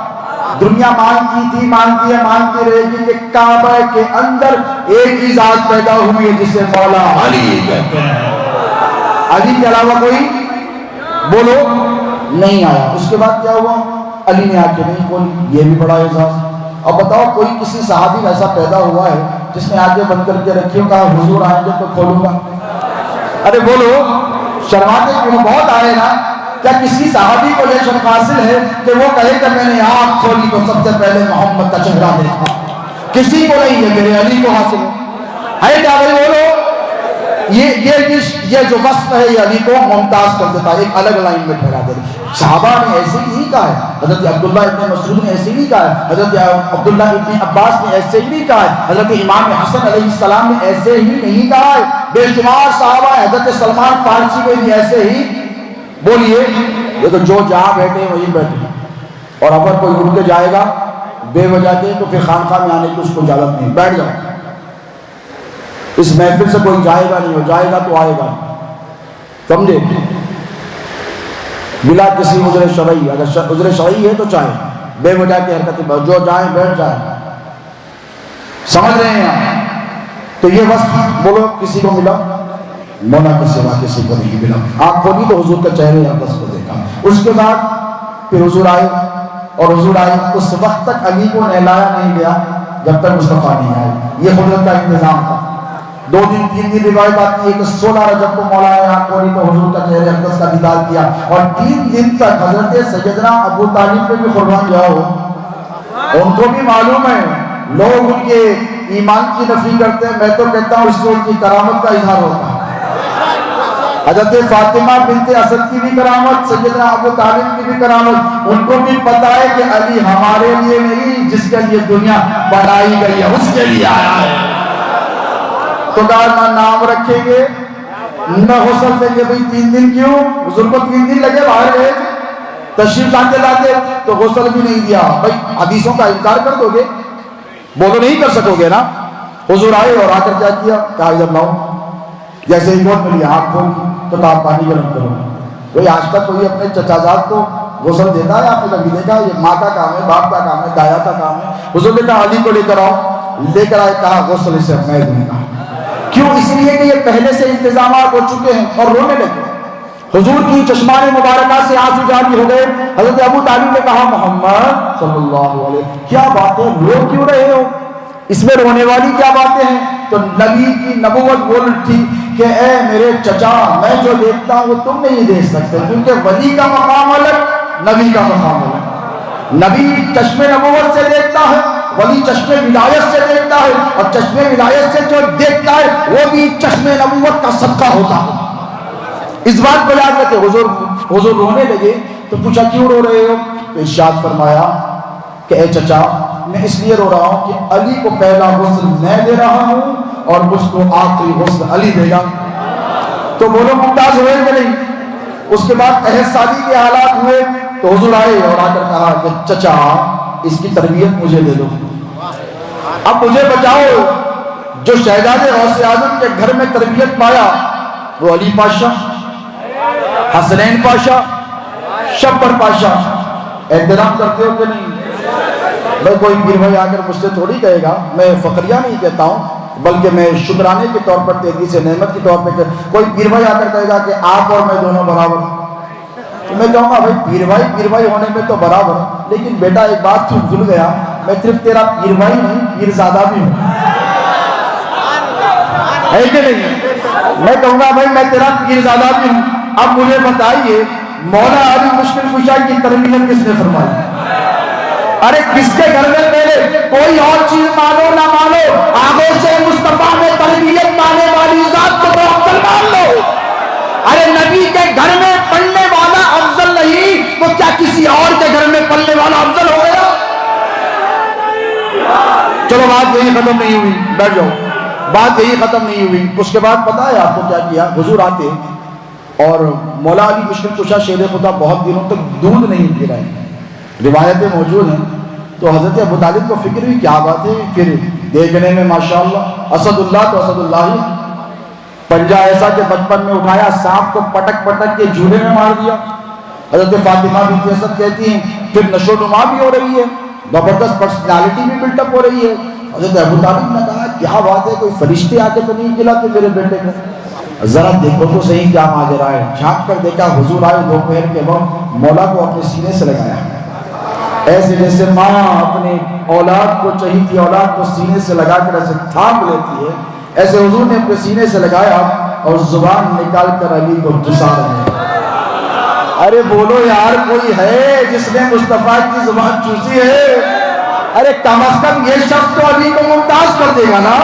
دنیا مانتی تھی، مانتی ہے، مانتی رہے گی کہ کعبہ کے اندر ایک ہی ذات پیدا ہوئی ہے جسے مولا علی کہتے ہیں. علی کے علاوہ کوئی بولو نہیں آیا. اس کے بعد کیا ہوا؟ علی نے آ کے نہیں کھولی. یہ بھی بڑا اعزاز. اب بتاؤ کوئی کسی صحابی ایسا پیدا ہوا ہے جس نے آگے بند کر کے رکھی ہو، کہا حضور آئیں گے تو کھولوں گا؟ ارے بولو، شرماتے کیوں؟ بہت آئے نا. کیا کسی صحابی کو یہ شرف حاصل ہے کہ وہ کہے کہ میں نے آنکھ کھولی تو سب سے پہلے محمد کا چہرہ دیکھا؟ کسی کو نہیں ہے، میرے علی کو حاصل ہے. کیا بھائی بولو؟ یہ جو وصف ہے یہ علی کو ممتاز کر دیتا ہے، ایک الگ لائن میں ٹھہرا دیتا ہے. صحابہ نے ایسے ہی نہیں کہا ہے، حضرت عبداللہ ابن مسعود نے ایسے ہی نہیں کہا ہے، حضرت عبداللہ ابن عباس نے ایسے ہی نہیں کہا ہے، حضرت امام حسن علیہ السلام نے ایسے ہی نہیں کہا ہے. بے شمار صحابہ، حضرت سلمان فارسی نے بھی ایسے ہی. بولیے، یہ تو جو جہاں بیٹھے وہیں بیٹھے. اور اگر کوئی اٹھ کے جائے گا بے وجہ کے تو پھر خانقاہ میں آنے کی اس کو اجازت نہیں. بیٹھ جاؤ، اس محفل سے کوئی جائے گا نہیں، ہو جائے گا تو آئے گا. سمجھے؟ بلا کسی عذر شرعی. اگر عذر شرعی ہے تو چاہے بے وجہ کی حرکتیں، جو جائیں بیٹھ جائیں. سمجھ رہے ہیں آپ؟ تو یہ وصف بولو کسی کو ملا؟ مولا کے سوا کسی کو نہیں ملا. آپ کھولی تو حضور کے چہرے اقدس کو دیکھا. اس کے بعد پھر حضور آئے، اور حضور آئے اس وقت تک علی کو نہلایا نہیں گیا جب تک مصطفیٰ نہیں آئے. یہ قدرت کا انتظام تھا. 2 دن 3 دن روایت آتی ہے کہ 16 رجب کو مولا نے آنکھ کھولی تو حضور کا چہرے اقدس کا دیدار کیا، اور 3 دن تک حضرت سیدنا ابو طالب پہ بھی قربان جاؤ. ان کو بھی معلوم ہے لوگ ان کے ایمان کی نفی کرتے ہیں، میں تو کہتا ہوں اس سے ان کی کرامت کا اظہار ہوتا ہے. حضرت فاطمہ بنت اسد کی بھی کرامت، سیدنا ابو طالب کی بھی کرامت. ان کو بھی پتا ہے کہ علی ہمارے لیے نہیں، جس کے لیے دنیا بنائی گئی ہے اس کے لیے آیا ہے. تو نہ نام رکھیں گے نہ غسل دیں گے. بھائی 3 دن کیوں؟ حضور کو 3 دن لگے باہر گئے. تشریف لاتے تو غسل بھی نہیں دیا. بھائی حدیثوں کا انکار کر دو گے؟ بولو نہیں کر سکو گے نا. حضور آئے اور آ کر کیا کیا؟ کہا ادھر لاؤ. جیسے ہی بہت ملی آنکھ کھول تو کہا پانی گرم کرو. کوئی آج تک کوئی اپنے چچا زاد کو غسل دیتا ہے؟ آپ نے کبھی دیکھا؟ یہ ماں کا کام ہے، باپ کا کام ہے، دایا کا کام ہے. حضور نے کہا علی کو لے کر آؤ. لے کر آئے. کہا غسل اسے میں دوں گا. کیوں؟ اس لیے کہ یہ پہلے سے انتظامات ہو چکے ہیں. اور رونے لگے. حضور کی چشمان مبارکہ سے آنسو جاری ہو گئے. حضرت ابو طالب نے کہا محمد صلی اللہ علیہ وسلم کیا باتیں رو کیوں رہے ہو؟ اس میں رونے والی کیا باتیں ہیں؟ تو نبی کی نبوت بول تھی کہ اے میرے چچا، میں جو دیکھتا ہوں وہ تم نہیں دیکھ سکتے، کیونکہ ولی کا مقام الگ، نبی کا مقام الگ. نبی چشم نبوت سے دیکھتا ہے، ولی چشم ولایت سے دیکھتا ہے، اور چشم ولایت سے جو دیکھتا ہے وہ بھی چشم نبوت کا صدقہ ہوتا ہے. اس بات کو یاد رکھے. حضور رونے لگے تو پوچھا کیوں رو رہے ہو؟ تو ارشاد فرمایا کہ اے چچا، میں اس لیے رو رہا ہوں کہ علی کو پہلا غسل میں دے رہا ہوں اور مجھ کو آخری غسل علی دے گا. تو بولو ممتاز ہوئے کہ نہیں؟ اس کے بعد عہد شادی کے حالات ہوئے تو حضور آئے اور آ کر کہا کہ چچا اس کی تربیت مجھے دے دو. اب مجھے بچاؤ. جو شہزادے غوث اعظم کے گھر میں تربیت پایا وہ علی پاشا، حسنین پاشا، شبر پاشا. احترام کرتے ہو کہ نہیں؟ بھائی کوئی پیر بھائی آ کر مجھ سے تھوڑی کہے گا، میں فقریہ نہیں کہتا ہوں بلکہ میں شکرانے کے طور پر، تحدیث نعمت کے طور پہ کوئی پیر بھائی آ کر کہے گا کہ آپ اور میں دونوں برابر. تو میں کہوں گا بھائی پیر بھائی ہونے میں تو برابر، لیکن بیٹا ایک بات تو بھول گیا، میں صرف تیرا پیر بھائی نہیں پیر زادہ بھی ہوں. ہے کہ نہیں؟ میں کہوں گا بھائی میں تیرا پیر زادہ بھی ہوں. اب مجھے بتائیے مولا علی مشکل کشا کی تربیت کس نے فرمائی؟ ارے کس کے گھر میں پہلے کوئی اور چیز مانو نہ مانو، آغوش مصطفیٰ میں تربیت پانے والی ذات کو تو افضل مان لو. ارے نبی کے گھر میں پڑھنے والا افضل نہیں تو کیا کسی اور کے گھر میں پڑھنے والا افضل ہو گیا؟ چلو بات یہی ختم نہیں ہوئی، بیٹھ جاؤ. بات یہی ختم نہیں ہوئی. اس کے بعد پتا ہے آپ کو کیا کیا؟ حضور آتے اور مولا علی مشکل کشا شیر خدا بہت دنوں تک دودھ نہیں پی رہے ہیں، روایتیں موجود ہیں. تو حضرت ابو طالب کو فکر ہوئی کیا بات ہے، پھر دیکھنے میں ماشاءاللہ اسد اللہ تو اسد اللہ ہی. پنجہ ایسا کہ بچپن میں اٹھایا، سانپ کو پٹک پٹک کے جھولے میں مار دیا. حضرت فاطمہ بنت اسد کہتی ہیں پھر نشو و نما بھی ہو رہی ہے، زبردست پرسنالٹی بھی بلٹ اپ ہو رہی ہے. حضرت ابو طالب نے کہا کیا بات ہے، کوئی فرشتے آ کے تو نہیں کھلاتے میرے بیٹے کو؟ ذرا دیکھو تو صحیح کیا ماجرا ہے. جھانک کر دیکھا حضور آئے دوپہر کے وقت، مولا کو اپنے سینے سے لگایا ایسے جیسے ماں اپنی اولاد کو چہیتی اولاد کو سینے سے لگا کر ایسے تھام لیتی ہے، ایسے حضور نے اپنے سینے سے لگایا اور زبان نکال کر علی کو چسا رہے ہیں. ارے بولو یار کوئی ہے جس نے مصطفیٰ کی زبان چوسی ہے؟ ارے کم از کم یہ شخص تو علی کو ممتاز کر دے گا نا.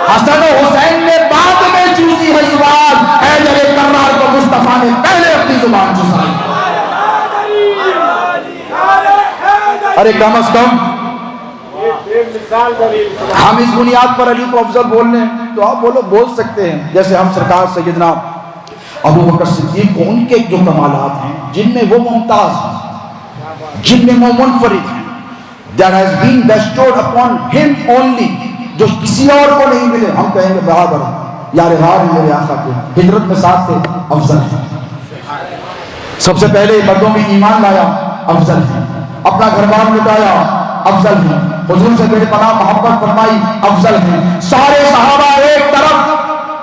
حسن و حسین نے بعد میں چوسی ہے زبان، حیدر کرار کو مصطفیٰ نے پہلے اپنی زبان چسائی. ارے کم از کم ہم اس بنیاد پر علی کو افضل بول لیں تو آپ بول سکتے ہیں. جیسے ہم سرکار سیدنا ابو بکر صدیق کو ان کے جو کمالات ہیں جن میں وہ ممتاز ہیں، جن میں وہ منفرد ہیں، that has been bestowed upon him only، جو کسی اور کو نہیں ملے، ہم کہیں گے برابر یار غار ہیں میرے آقا کے، ہجرت میں ساتھ تھے، افضل ہیں. سب سے پہلے مردوں میں ایمان لایا، افضل ہیں. اپنا گھر بار لٹایا، افضل ہیں. حضور سے بے پناہ محبت فرمائی، افضل ہیں. سارے صحابہ ایک طرف،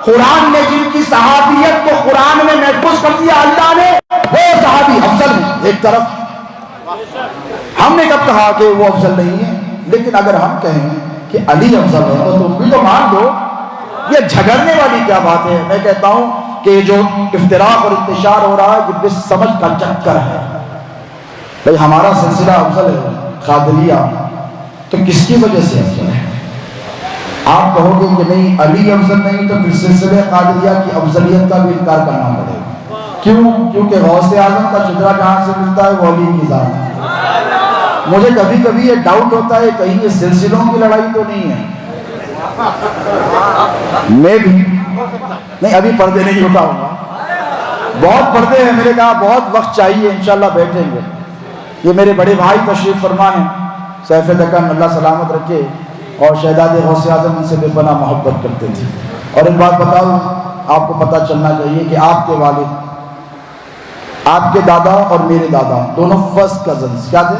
قرآن نے جن کی صحابیت کو قرآن میں محفوظ کر دیا اللہ نے، وہ صحابی افضل ہیں ایک طرف. ہم نے کب کہا کہ وہ افضل نہیں ہے؟ لیکن اگر ہم کہیں کہ علی افضل ہے تو تم بھی تو مان دو. یہ جھگڑنے والی کیا بات ہے؟ میں کہتا ہوں کہ جو افتراق اور انتشار ہو رہا ہے یہ بس سمجھ کا چکر ہے. بھئی ہمارا سلسلہ افضل ہے قادریہ، تو کس کی وجہ سے افضل ہے؟ آپ کہو گے کہ نہیں علی افضل نہیں تو پھر سلسلہ قادریہ کی افضلیت کا بھی انکار کرنا پڑے گا. کیوں؟ کیونکہ غوث اعظم کا شجرہ جہاں سے ملتا ہے وہ علی کی ذات ہے. مجھے کبھی کبھی یہ ڈاؤٹ ہوتا ہے کہیں یہ سلسلوں کی لڑائی تو نہیں ہے. میں بھی نہیں ابھی پردے نہیں اٹھا ہوگا. بہت پڑھتے ہیں. میں نے کہا بہت وقت چاہیے, انشاءاللہ بیٹھیں گے. یہ میرے بڑے بھائی تشریف فرما ہیں, سیف دکن, اللہ سلامت رکھے, اور شہزاد غوث اعظم ان سے بے پناہ محبت کرتے تھے. اور ایک بات بتاؤں, آپ کو پتہ چلنا چاہیے کہ آپ کے والد, آپ کے دادا اور میرے دادا دونوں فرسٹ کزنز کیا تھے؟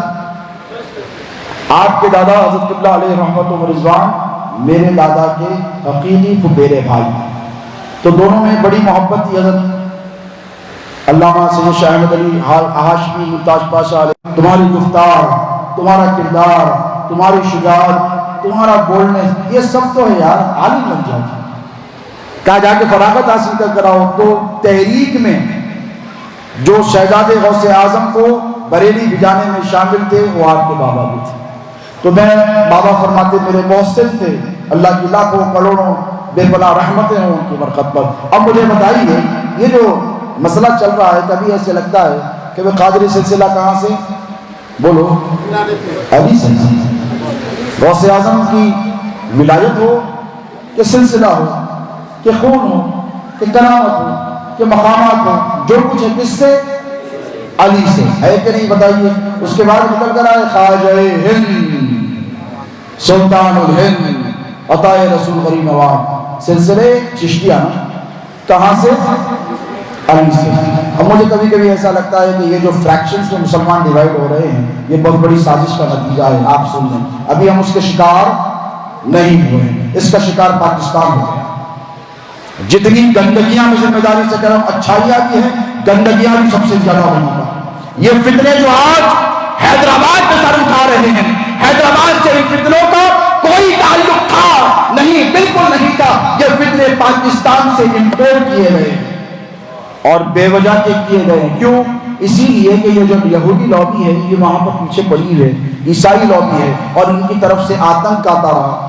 آپ کے دادا حضرت قبلہ علیہ رحمت و رضوان میرے دادا کے حقیقی پھپھیرے بھائی, تو دونوں میں بڑی محبت تھی. حضرت علامہ سید شاہ احمد علی ہاشمی ممتاز پاشا علیہ, تمہاری گفتار, تمہارا کردار, تمہاری شجاعت, تمہارا بولنے, یہ سب تو ہے یار, عالم بن جاؤ. کہا جا کے فراغت حاصل کر آؤ. تو تحریک میں جو شہزاد غوث اعظم کو بریلی بھجانے میں شامل تھے وہ آپ کے بابا بھی تھے. تو میں بابا فرماتے میرے محسن تھے, اللہ کی لاکھوں کروڑوں بے پناہ رحمتیں ہوں ان کی برکت پر. اب مجھے بتائیے, یہ جو مسئلہ چل رہا ہے, کبھی ایسے لگتا ہے کہ وہ قادری سلسلہ کہاں سے, بولو, علی سے, غوث اعظم کی ولایت ہو کہ سلسلہ ہو کہ خون ہو کہ کرامت ہو کہ مقامات ہو, جو کچھ ہے کس سے, علی سے ہے کہ نہیں بتائیے. اس کے بعد نکل کر آئے خواجہ ہند سلطان الہند عطا رسول غریب نواز, سلسلے چشتیہ کہاں سے, علی سے. اب مجھے کبھی کبھی ایسا لگتا ہے کہ یہ جو فریکشنز میں مسلمان ڈیوائیڈ ہو رہے ہیں یہ بہت بڑی سازش کا نتیجہ ہے. آپ سن لیں, ابھی ہم اس کے شکار نہیں ہوئے ہیں, اس کا شکار پاکستان ہو گیا. جتنی گندگیاں میں ذمہ داری سے کرم اچھائیاں بھی ہیں, گندگیاں بھی سب سے زیادہ ہونا پڑا. یہ فتنے جو آج حیدرآباد میں سر اٹھا رہے ہیں, حیدرآباد سے ان فتنوں کا کوئی تعلق تھا نہیں, بالکل نہیں تھا. یہ فتنے پاکستان سے امپورٹ کیے گئے اور بے وجہ کے کیے گئے. کیوں؟ اسی لیے کہ یہ جو یہودی لابی ہے یہ وہاں پر پیچھے پڑی ہے, عیسائی لابی ہے, اور ان کی طرف سے آتنک آتا رہا.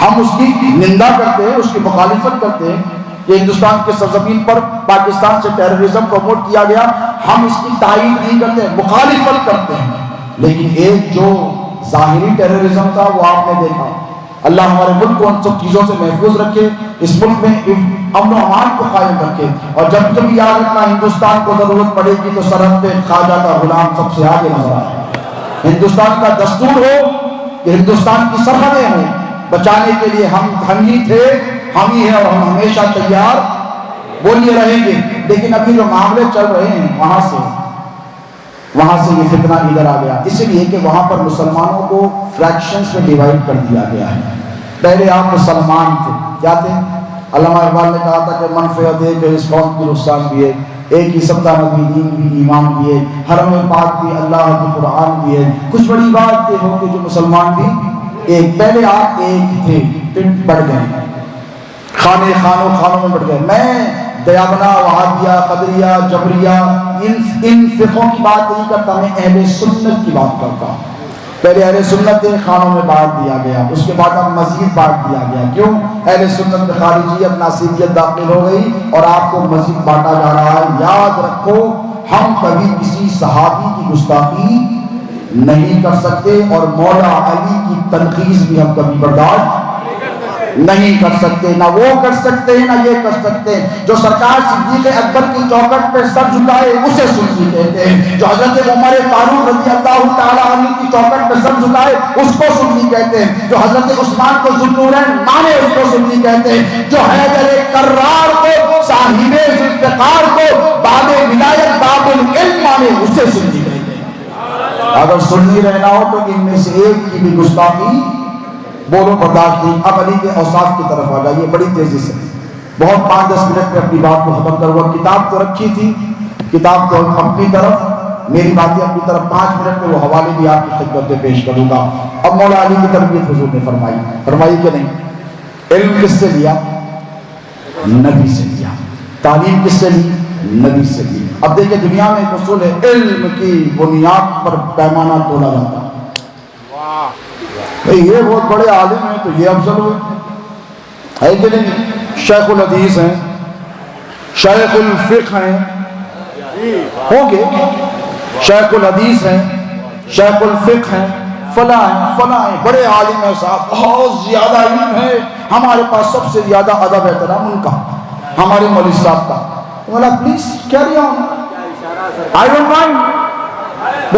ہم اس کی نندا کرتے ہیں, اس کی مخالفت کرتے ہیں کہ ہندوستان کے سرزمین پر پاکستان سے ٹیررزم پروموٹ کیا گیا, ہم اس کی تائید نہیں کرتے, مخالفت کرتے ہیں. لیکن ایک جو ظاہری ٹیررزم تھا وہ آپ نے دیکھا. اللہ ہمارے ملک کو ان سب چیزوں سے محفوظ رکھے, اس ملک میں امن و امان کو قائم رکھے. اور جب جب یاد رکھنا ہندوستان کو ضرورت پڑے گی تو سرحد پہ خواجہ کا غلام سب سے آگے نظر آئے. ہندوستان کا دستور ہو کہ ہندوستان کی سرحدیں ہوں, بچانے کے لیے ہم ہی تھے, ہم ہی ہیں, اور ہم ہمیشہ تیار بولیے رہیں گے. لیکن ابھی جو معاملے چل رہے ہیں وہاں سے یہ فتنہ ادھر آ گیا, اس لیے کہ وہاں پر مسلمانوں کو فریکشنز میں ڈیوائڈ کر دیا گیا ہے. پہلے آپ مسلمان تھے, کیا تھے؟ علامہ اقبال نے کہا تھا کہ منفعت ہے کہ اس قوم کی نقصان بھی ہے, ایک ہی سبتا نبی, دین بھی, ایمان بھی ہے, حرم پاک بھی, اللہ کی قرآن بھی ہے. کچھ بڑی بات یہ ہو کہ جو مسلمان بھی ایک, پہلے آپ ایک تھے, پھر بڑھ گئے, خانوں میں بڑھ گئے. میں دیابنا, وہابیہ, قدریہ, جبریہ, ان فقہوں کی بات نہیں کرتا, میں اہل سنت کی بات کرتا ہوں. پہلے اہل سنت کے خانوں میں بانٹ دیا گیا, اس کے بعد اب مزید بانٹ دیا گیا. کیوں؟ اہل سنت میں خارجیت, ناصریت داخل ہو گئی اور آپ کو مزید بانٹا جا رہا ہے. یاد رکھو, ہم کبھی کسی صحابی کی گستاخی نہیں کر سکتے, اور مولا علی کی تنقید بھی ہم کبھی برداشت نہیں کر سکتے. نہ وہ کر سکتے ہیں, نہ یہ کر سکتے ہیں. جو سرکار صدیق اکبر کی چوکھٹ پہ سر جھکائے اسے سنی کہتے ہیں. جو حضرت عمر فاروق رضی اللہ تعالیٰ عنہ کی چوکھٹ پہ سر جھکائے اس کو سنی کہتے ہیں. جو حضرت عثمان کو ذوالنورین مانے اس کو سنی کہتے ہیں. جو حیدر کرار کو, صاحب ذوالفقار کو باب ولایت, باب العلم مانے اسے سنی کہتے ہیں. اگر سنی رہنا ہو تو ان میں سے ایک کی بھی گستاخی بولو برداشت نہیں. اب علی کے اوصاف کی طرف آ جائیے بڑی تیزی سے, بہت 5-10 منٹ میں اپنی بات کو ختم کروں گا. کتاب تو رکھی تھی, کتاب کو اپنی طرف, میری باتیں اپنی طرف, 5 منٹ میں وہ حوالے بھی آپ کی خدمت میں پیش کروں گا. اب مولا علی کی تربیت حضور نے فرمائی کہ نہیں. علم کس سے لیا؟ نبی سے لیا. تعلیم کس سے لی؟ نبی سے لی. اب دیکھیں دنیا میں ایک اصول ہے, علم کی بنیاد پر پیمانہ تولا جاتا. یہ بہت بڑے عالم ہیں تو یہ افضل ہوئے, ہے کہ نہیں؟ شیخ الحدیث ہیں, شیخ الفقہ ہیں, ہوں گے, شیخ الحدیث ہیں, شیخ الفقہ ہیں, فلاں ہیں, بڑے عالم ہیں صاحب, بہت زیادہ علم ہے. ہمارے پاس سب سے زیادہ ادب احترام ان کا, ہمارے مولوی صاحب کا. بولا please carry on, I don't mind.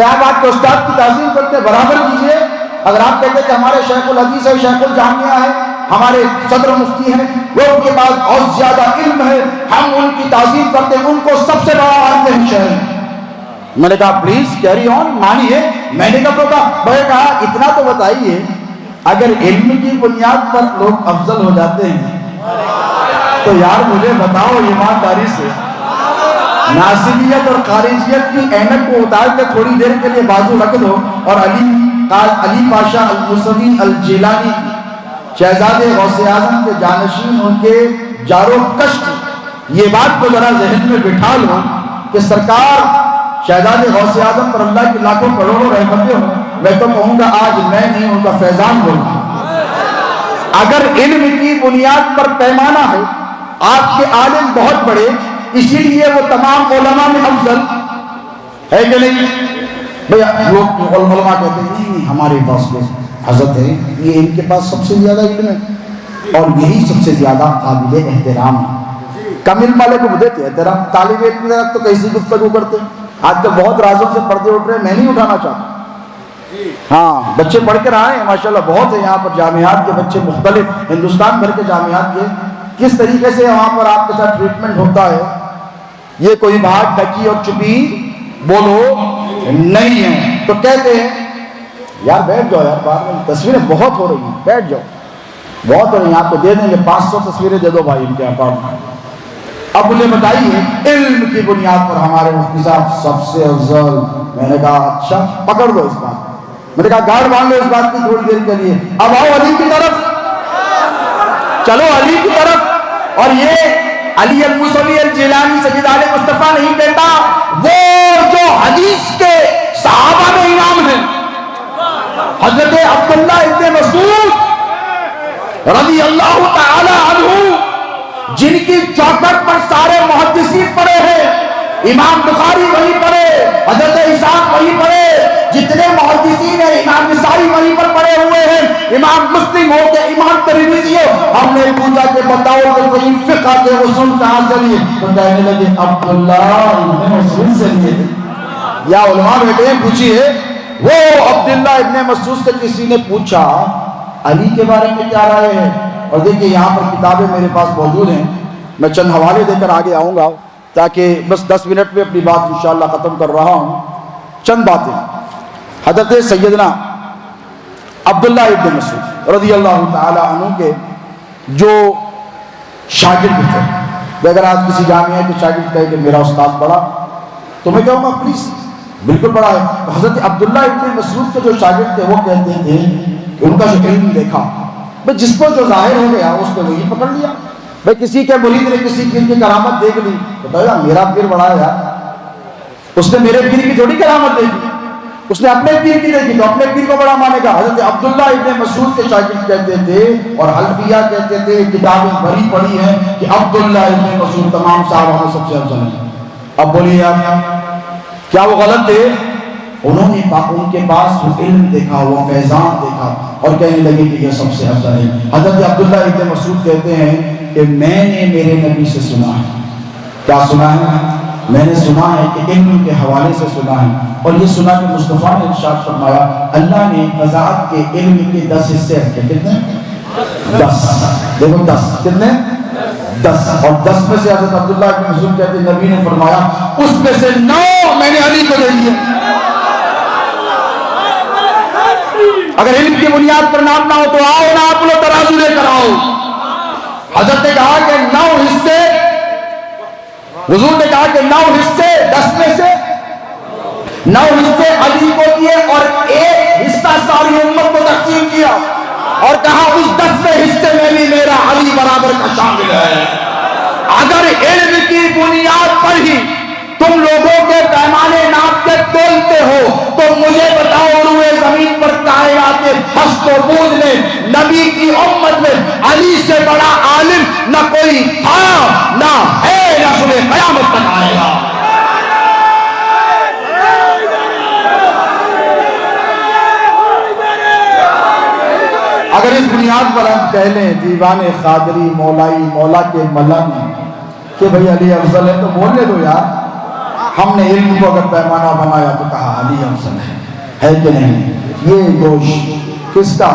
آپ آپ کے استاد کی تعظیم کرتے ہیں، برابر کیجئے. اگر آپ کہتے ہیں کہ ہمارے شیخ الحدیث ہے، شیخ الجامعہ ہے، ہمارے صدر مفتی ہیں، وہ ان کے پاس بہت زیادہ علم ہے، ہم ان کی تعظیم کرتے ہیں، ان کو سب سے بڑا عالم شہر. میں نے کہا پلیز کیری آن، مانیے. میں نے کہا اتنا تو بتائیے، اگر علم کی بنیاد پر لوگ افضل ہو جاتے ہیں تو یار مجھے بتاؤ ایمانداری سے، ناصریت اور خارجیت کی اینک کو اتار کے تھوڑی دیر کے لیے بازو رکھ دو اور علی پاشا الموسوی الجیلانی شہزادے غوث اعظم کے جانشین، ان کے جارو کشت، یہ بات کو ذرا ذہن میں بٹھا لو کہ سرکار شہزادے غوث اعظم پر اللہ کی لاکھوں کروڑوں رحمتیں ہوں. میں تو کہوں گا آج میں نہیں، ان کا فیضان بولوں. اگر علم کی بنیاد پر پیمانہ ہے، آپ کے عالم بہت بڑے، اسی لیے وہ تمام علماء میں افضل ہے کہ نہیں؟ بھیا لوگ علماء کہتے ہیں نہیں ہمارے پاس تو حضرت ہے، یہ ان کے پاس سب سے زیادہ علم ہے اور یہی سب سے زیادہ قابل احترام ہے. کم علم والے کو دیتے احترام، طالب علم کی طرف تو کیسی گفتگو کرتے ہیں. آج تو بہت رازوں سے پردے اٹھ رہے ہیں، میں نہیں اٹھانا چاہتا. ہاں بچے پڑھ کر آئے ہیں ماشاءاللہ، بہت ہے یہاں پر جامعات کے بچے، مختلف ہندوستان بھر کے جامعات کے. کس طریقے سے وہاں پر آپ کے ساتھ ٹریٹمنٹ ہوتا ہے، یہ کوئی بات ڈکی اور چپی بولو نہیں ہے. تو کہتے ہیں یار بیٹھ جاؤ یار، بعد میں تصویریں بہت ہو رہی ہیں، بیٹھ جاؤ، بہت ہو رہی ہیں، آپ کو دے دیں گے 500 تصویریں دے دو بھائی ان کے اکاؤنٹ میں. اب مجھے بتائیے علم کی بنیاد پر ہمارے مفتی صاحب سب سے افضل. میں نے کہا اچھا پکڑ لو اس بات، میں نے کہا گاڑ باندھ لو اس بات کی تھوڑی دیر کے لیے. اب آؤ علی کی طرف، چلو علی کی طرف. اور یہ علی الموسوی الجیلانی سید عالم مصطفیٰ نہیں کہتا، وہ جو حدیث کے صحابہ میں امام ہیں، حضرت عبداللہ ابن مسعود رضی اللہ تعالی عنہ، جن کی چوکٹ پر سارے محدثین پڑے ہیں. امام بخاری وہیں پڑے، حضرت اسحاق وہیں پڑے، جتنے محدثین ہیں امام نسائی وہیں پر پڑے ہوئے ہیں، امام مسلم ہو کے امام ترمذی ہو. ہم نے پوچھا کہ بتاؤ کہ کوئی فقہ کے اصول کہاں سے لیے؟ تو کہنے لگے عبداللہ ابن مسعود سے لیے. یا علماء بیٹے پوچھیے، وہ عبداللہ ابن مسعود سے کسی نے پوچھا علی کے بارے میں کیا رائے ہے؟ اور دیکھیے یہاں پر کتابیں میرے پاس موجود ہیں، میں چند حوالے دے کر آگے آؤں گا تاکہ بس 10 منٹ میں اپنی بات انشاءاللہ ختم کر رہا ہوں. چند باتیں حضرت سیدنا عبداللہ ابن مسعود رضی اللہ تعالی عنہ کے جو شاگرد تھے. اگر آج کسی جامعہ کے شاگرد کہے کہ میرا استاد پڑھا تو میں کہوں گا پلیز بالکل پڑھا ہے. حضرت عبداللہ ابن مسعود کے جو شاگرد تھے وہ کہتے تھے کہ ان کا جو علم دیکھا، بھئی جس کو جو ظاہر ہو گیا اس نے وہی پکڑ لیا. بھئی کسی کے مرید نے کسی پیر کی کرامت دیکھ لی تو کہا میرا پیر بڑا ہے یار، اس نے میرے پیر کی تھوڑی کرامت دیکھی، اس نے اپنے پیر کی دیکھی تو اپنے پیر کو بڑا مانے گا. حضرت عبداللہ ابن مسعود کے شاگرد کہتے تھے اور حلفیہ کہتے تھے، کتابیں بڑی پڑھی ہیں کہ عبداللہ ابن مسعود تمام صحابہ میں سب سے افضل ہیں. اب بولیے آپ کیا وہ غلط تھے؟ انہوں نے ان کے پاس وہ علم دیکھا، وہ فیضان دیکھا اور کہنے لگے کہ یہ سب سے افضل ہے. حضرت عبداللہ ابن مسعود کہتے ہیں کہ میں نے میرے نبی سے سنا ہے. کیا سنا ہے؟ میں نے سنا ہے کہ علم کے حوالے سے سنا ہے، اور یہ سنا کہ مصطفیٰ نے ارشاد فرمایا اللہ نے وضاحت کے علم کے 10 حصے رکھے. کتنے؟ 10. دیکھو 10 کتنے؟ 10. اور 10 میں سے حضرت عبداللہ ابن مسعود کہتے ہیں نبی نے فرمایا اس میں سے 9 میں نے علی کو دے دیے. اگر علم کی بنیاد پر نام نہ ہو تو آؤ نہ آپ لوگ ترازو لے کر آؤ. حضرت نے کہا کہ 9 حصے، حضور نے کہا کہ 9 حصے 10 میں سے 9 حصے علی کو دیے اور 1 حصہ ساری امت کو تقسیم کیا اور کہا اس 10ویں حصے میں بھی میرا علی برابر کا شامل ہے. اگر علم کی بنیاد پر ہی تم لوگوں کے پیمانے ناپ کے تولتے ہو تو مجھے بتاؤ روئے زمین پر کائنات ہست و بود میں نبی کی امت میں علی سے بڑا عالم نہ کوئی تھا نہ ہے نہ صبح قیامت تک آئے گا. اگر اس بنیاد پر ہم کہہ لیں دیوان قادری مولائی مولا کے ملنگ کہ بھئی علی افضل ہے تو بولنے دو یار. ہم نے علم کو اگر پیمانہ بنایا تو کہا علی افضل ہے کہ نہیں. یہ گوشت کس کا؟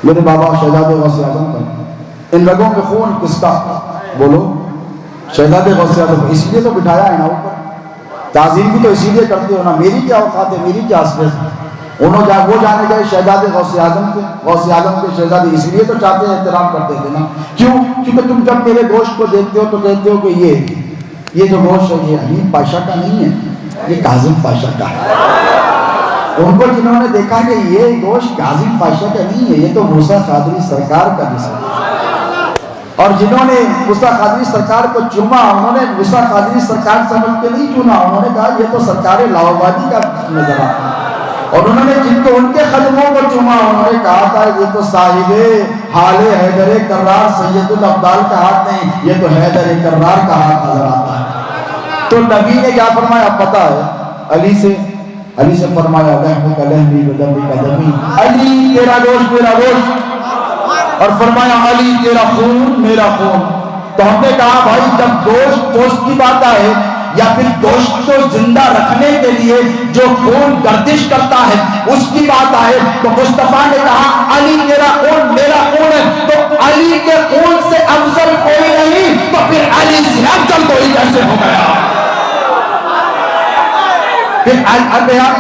میرے بابا شہزادے غوث اعظم کا. ان رگوں کے خون کس کا؟ بولو شہزادے غوث اعظم. اس لیے تو بٹھایا ہے نا اوپر. تعظیم بھی تو اسی لیے کرتے ہو نا. میری کیا اوقات ہے, میری کیا حسرت ہے. وہ جانے گئے شہزادے غوث اعظم کے, غوث اعظم کے شہزادے اس لیے تو چاہتے ہیں, احترام کرتے تھے نا. کیوں؟ کیونکہ تم جب میرے گوشت کو دیکھتے ہو تو کہتے ہو کہ یہ جو گوشت ہے یہ حلیم پاشا کا نہیں ہے, یہ کاظم پاشا کا ہے. ان کو جنہوں نے دیکھا کہ یہ گوشت کاظم پاشا کا نہیں ہے, یہ تو موسیٰ قادری سرکار کا جسم ہے. اور جنہوں نے موسیٰ قادری سرکار کو چوما, انہوں نے موسیٰ قادری سرکار سمجھ کے نہیں چنا, انہوں نے کہا یہ تو سرکار لاہوردی کا نظر آتا ہے. اور انہوں نے جن کو ان کے قدموں کو چوما, انہوں نے کہا تھا یہ تو صاحب حال حیدر کرار سید الابدال کا ہاتھ نہیں, یہ تو حیدر کرار کا ہاتھ نظر آتا ہے. تو نبی نے کیا فرمایا پتہ ہے؟ علی سے فرمایا لحم کا لحمی و دمی کا دمی, علی تیرا گوشت میرا گوشت, اور فرمایا علی تیرا خون میرا خون. تو ہم نے کہا بھائی جب گوشت کی بات آئے یا پھر گوشت کو زندہ رکھنے کے لیے جو خون گردش کرتا ہے اس کی بات آئے تو مصطفیٰ نے کہا علی تیرا خون میرا خون ہے, تو علی کے خون سے افضل کوئی نہیں, تو پھر علی سے افضل کوئی کیسے ہو گیا؟ پھر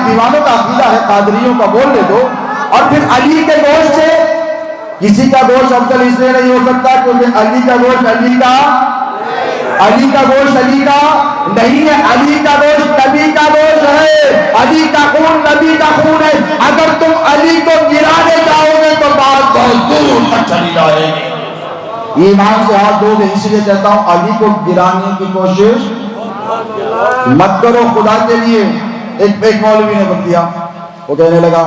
دیوانوں کا عقیدہ ہے, قادریوں کا بولنے دو. اور پھر علی کے گوشت سے کسی کا گوشت افضل اس لیے نہیں ہو سکتا کیونکہ علی کا گوشت علی کا گوشت علی کا نہیں ہے. علی کا گوشت نبی کا گوشت ہے, علی کا خون نبی کا خون ہے. اگر تم علی کو گرانے جاؤ گے تو بات بہت دور تک چلی جائے گی. ایمان سے ہاتھ دھو گے, اس لیے کہتا ہوں علی کو گرانے کی کوشش مت کرو خدا کے لیے. ایک مولوی نے بتایا, وہ کہنے لگا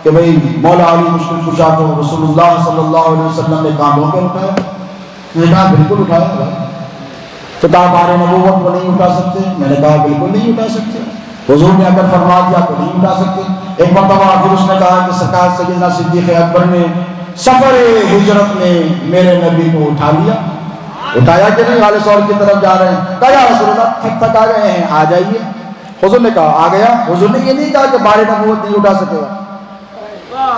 کہ بھئی مولا علی مشکل کشا کو رسول اللہ صلی اللہ علیہ وسلم نے کاندھوں پہ اٹھایا. میں نے کہا بالکل اٹھایا بھائی. کتاب نبوت کو نہیں اٹھا سکتے؟ میں نے کہا بالکل نہیں اٹھا سکتے. حضور نے اگر فرما دیا تو نہیں اٹھا سکتے. ایک مرتبہ پھر اس نے کہا کہ سرکار سیدنا صدیق اکبر نے سفر ہجرت میں میرے نبی کو اٹھا لیا. اٹھایا کہ نہیں؟ والے سور کی طرف جا رہے ہیں, کہا یا رسول اللہ تھک تھک آ گئے ہیں, آ جائیے. حضور نے کہا آ گیا. حضور نے یہ نہیں کہا کہ بار نبوت نہیں اٹھا سکے گا.